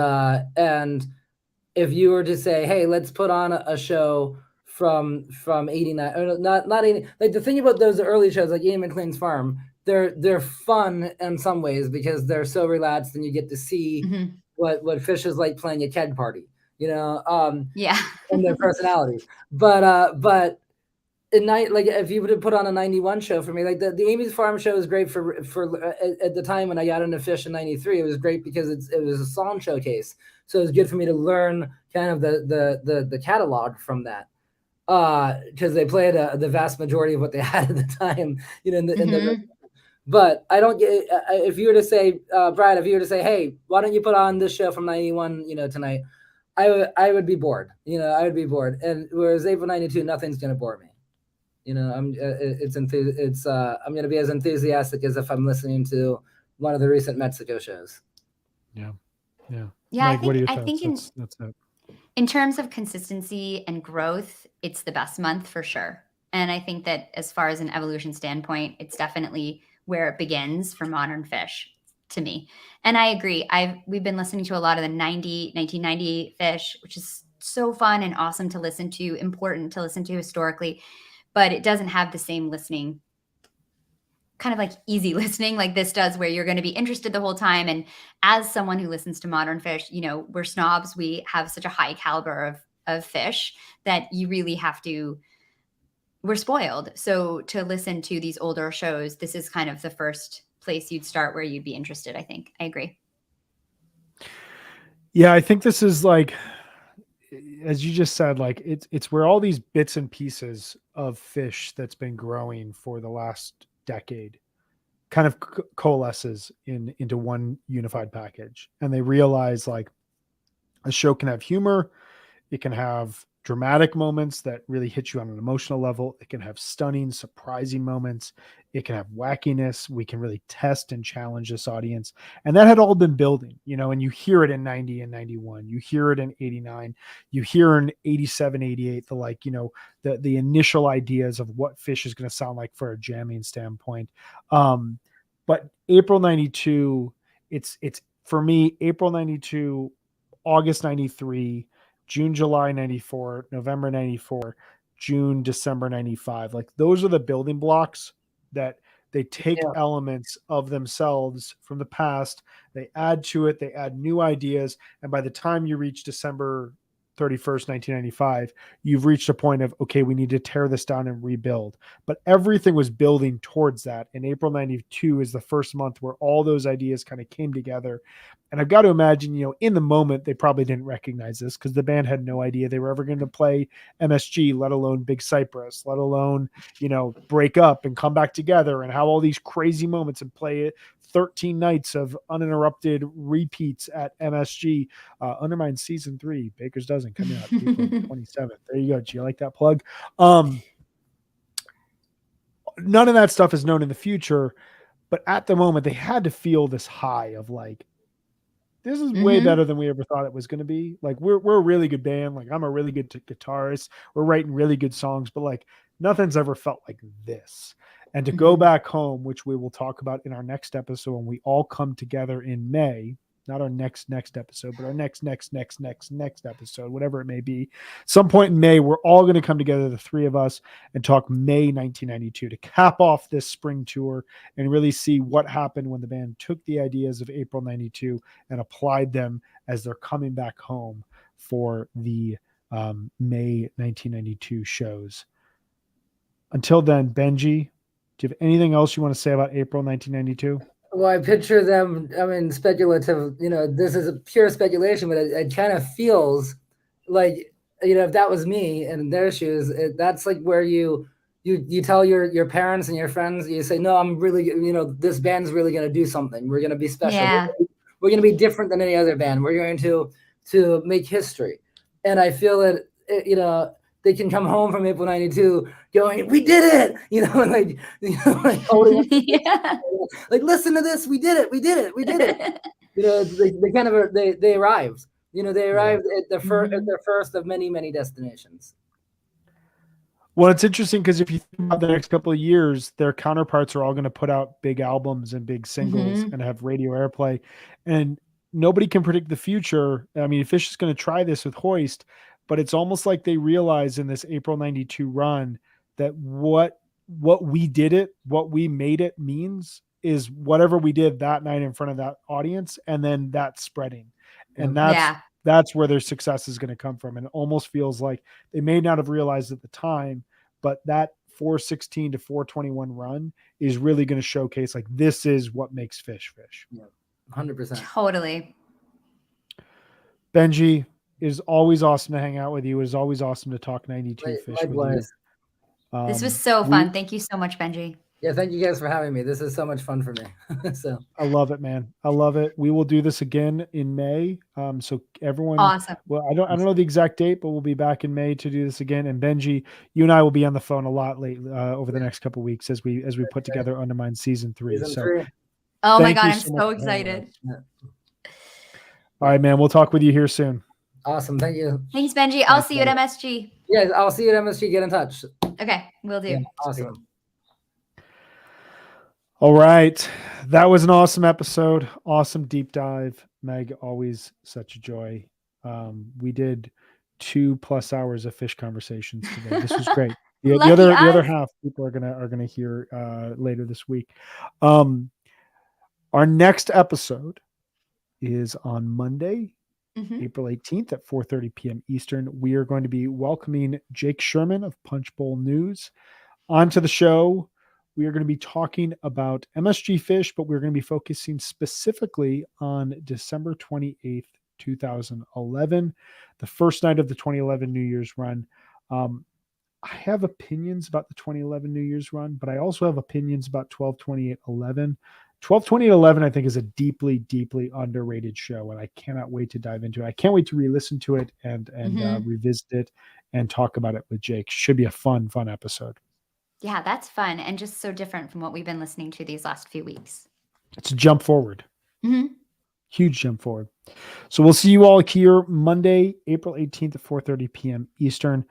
if you were to say, hey, let's put on a show from 89, or not 80, like the thing about those early shows like Ian McLean's Farm, they're fun in some ways because they're so relaxed and you get to see what fish is like playing a keg party. And their personalities. But at night, like if you would have put on a 91 show for me, like the Amy's Farm show is great for at the time when I got into fish in 93, it was great because it was a song showcase. So it was good for me to learn kind of the catalog from that. Because they played the vast majority of what they had at the time, but I don't get, if you were to say, Brad, if you were to say, hey, why don't you put on this show from 91, tonight, I would be bored. I would be bored. And whereas April 92, nothing's going to bore me. I'm going to be as enthusiastic as if I'm listening to one of the recent Mexico shows. Yeah. Mike, I think in terms of consistency and growth, it's the best month for sure. And I think that as far as an evolution standpoint, it's definitely where it begins for modern fish to me. And I agree. We've been listening to a lot of the 1990 fish, which is so fun and awesome to listen to, important to listen to historically, but it doesn't have the same listening, kind of like easy listening like this does, where you're going to be interested the whole time. And as someone who listens to modern fish, we're snobs. We have such a high caliber of fish that you really have to we're spoiled. So to listen to these older shows, this is kind of the first place you'd start where you'd be interested, I think. I agree. Yeah, I think this is like, as you just said, like it's where all these bits and pieces of fish that's been growing for the last decade kind of coalesces into one unified package. And they realize like a show can have humor, it can have dramatic moments that really hit you on an emotional level. It can have stunning, surprising moments. It can have wackiness. We can really test and challenge this audience. And that had all been building, and you hear it in 90 and 91. You hear it in 89. You hear in 87, 88, the initial ideas of what Fish is going to sound like for a jamming standpoint. But April 92, it's for me, April 92, August 93, June, July 94, November 94, June, December 95. Like those are the building blocks that they take elements of themselves from the past, they add to it, they add new ideas. And by the time you reach December 31st, 1995, you've reached a point of, okay, we need to tear this down and rebuild. But everything was building towards that. And April 92 is the first month where all those ideas kind of came together. And I've got to imagine, in the moment, they probably didn't recognize this because the band had no idea they were ever going to play MSG, let alone Big Cypress, let alone, break up and come back together and have all these crazy moments and play it 13 nights of uninterrupted repeats at MSG. Undermine season 3, Baker's Dozen, coming out April 27th. There you go. Do you like that plug? None of that stuff is known in the future, but at the moment they had to feel this high of like, this is way better than we ever thought it was going to be. Like we're a really good band. Like I'm a really good guitarist. We're writing really good songs, but like nothing's ever felt like this. And to go back home, which we will talk about in our next episode when we all come together in May, not our next episode, but our next episode, whatever it may be. Some point in May, we're all going to come together, the three of us, and talk May 1992 to cap off this spring tour and really see what happened when the band took the ideas of April 92 and applied them as they're coming back home for the May 1992 shows. Until then, Benji, do you have anything else you want to say about April 1992? Well, I picture them, speculative, this is a pure speculation, but it kind of feels like, if that was me and in their shoes, that's like where you tell your parents and your friends, you say, no, I'm really, this band's really going to do something. We're going to be special. Yeah. We're going to be different than any other band. We're going to make history. And I feel that, they can come home from April 92 going, we did it, and like holding like, listen to this, we did it. They kind of, they arrived, they arrived at their first of many destinations. Well, it's interesting because if you think about the next couple of years, their counterparts are all going to put out big albums and big singles and have radio airplay, and nobody can predict the future. I mean, Fish is going to try this with Hoist, but it's almost like they realize in this April 92 run that what we did it, what we made it means is whatever we did that night in front of that audience, and then that's spreading. And that's where their success is going to come from. And it almost feels like they may not have realized at the time, but that 416 to 421 run is really going to showcase like this is what makes Fish. Yeah, 100%. Totally. Benji, it is always awesome to hang out with you. It is always awesome to talk 92 Fish with you. This was so fun. Thank you so much, Benji. Yeah, thank you guys for having me. This is so much fun for me. So I love it, man. I love it. We will do this again in May. So everyone, awesome. Well, I don't know the exact date, but we'll be back in May to do this again. And Benji, you and I will be on the phone a lot over the next couple of weeks as we put together Undermine season 3. Oh my God, I'm so excited. All right, man. We'll talk with you here soon. Awesome. Thank you. Thanks, Benji. I'll see you at MSG. Yeah, I'll see you at MSG. Get in touch. Okay, will do. Yeah, awesome. All right. That was an awesome episode. Awesome deep dive. Meg, always such a joy. We did 2+ hours of Fish conversations today. This was great. The other half people are gonna hear later this week. Our next episode is on Monday, April 18th at 4:30 p.m. Eastern, we are going to be welcoming Jake Sherman of Punch Bowl News onto the show. We are going to be talking about MSG fish, but we're going to be focusing specifically on December 28th, 2011, the first night of the 2011 New Year's run. I have opinions about the 2011 New Year's run, but I also have opinions about 12/28/11. 12/28/11, I think, is a deeply, deeply underrated show, and I cannot wait to dive into it. I can't wait to re-listen to it and revisit it and talk about it with Jake. Should be a fun episode. Yeah, that's fun and just so different from what we've been listening to these last few weeks. It's a jump forward. Huge jump forward. So we'll see you all here Monday, April 18th at 4:30 p.m. Eastern.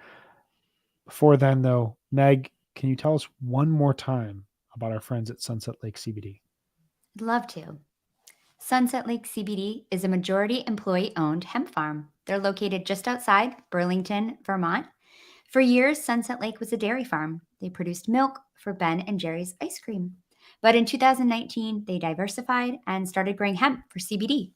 Before then, though, Meg, can you tell us one more time about our friends at Sunset Lake CBD? I'd love to. Sunset Lake CBD is a majority employee-owned hemp farm. They're located just outside Burlington, Vermont. For years, Sunset Lake was a dairy farm. They produced milk for Ben and Jerry's ice cream. But in 2019, they diversified and started growing hemp for CBD.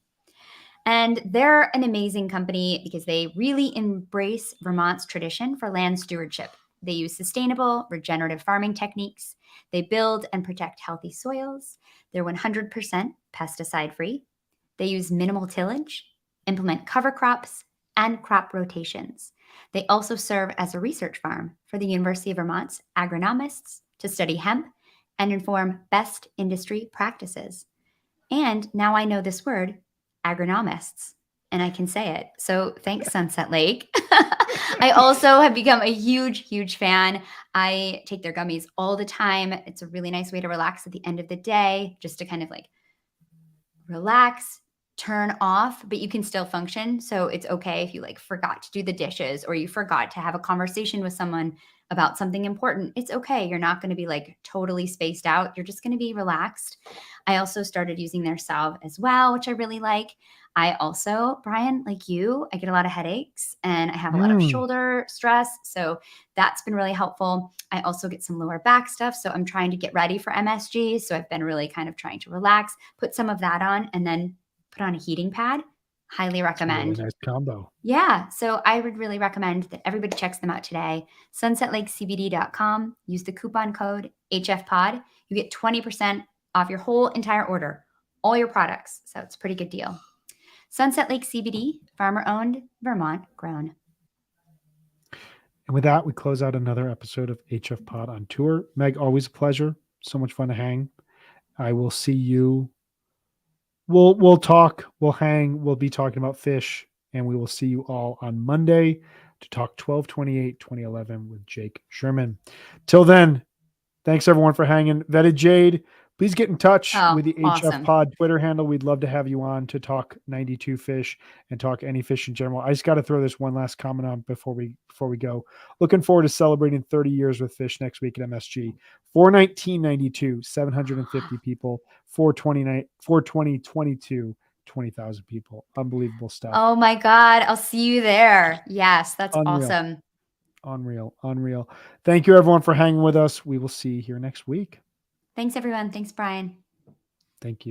And they're an amazing company because they really embrace Vermont's tradition for land stewardship. They use sustainable, regenerative farming techniques. They build and protect healthy soils. They're 100% pesticide-free. They use minimal tillage, implement cover crops, and crop rotations. They also serve as a research farm for the University of Vermont's agronomists to study hemp and inform best industry practices. And now I know this word, agronomists, and I can say it. So thanks, Sunset Lake. I also have become a huge fan. I take their gummies all the time. It's a really nice way to relax at the end of the day, just to kind of like relax, turn off, but you can still function. So it's okay if you like forgot to do the dishes or you forgot to have a conversation with someone about something important. It's okay. You're not going to be like totally spaced out. You're just going to be relaxed. I also started using their salve as well, which I really like. I also, Brian, like you, I get a lot of headaches and I have a lot of shoulder stress. So that's been really helpful. I also get some lower back stuff. So I'm trying to get ready for MSG. So I've been really kind of trying to relax, put some of that on, and then put on a heating pad. Highly recommend. Really nice combo. Yeah. So I would really recommend that everybody checks them out today. SunsetLakeCBD.com. Use the coupon code HFPod. You get 20% off your whole entire order, all your products. So it's a pretty good deal. Sunset Lake CBD, farmer owned, Vermont grown. And with that, we close out another episode of HFPod on tour. Meg, always a pleasure. So much fun to hang. I will see you. We'll talk, we'll hang, we'll be talking about fish, and we will see you all on Monday to talk 12/28/2011 with Jake Sherman. Till then, thanks everyone for hanging. Vetted Jade, please get in touch with the awesome. HFPod Twitter handle. We'd love to have you on to talk 92 fish and talk any fish in general. I just got to throw this one last comment on before we go. Looking forward to celebrating 30 years with fish next week at MSG. 4/19/92, 750 people. 4/20/22, 20,000 people. Unbelievable stuff. Oh my God. I'll see you there. Yes, that's awesome. Unreal. Thank you everyone for hanging with us. We will see you here next week. Thanks everyone. Thanks, Brian. Thank you.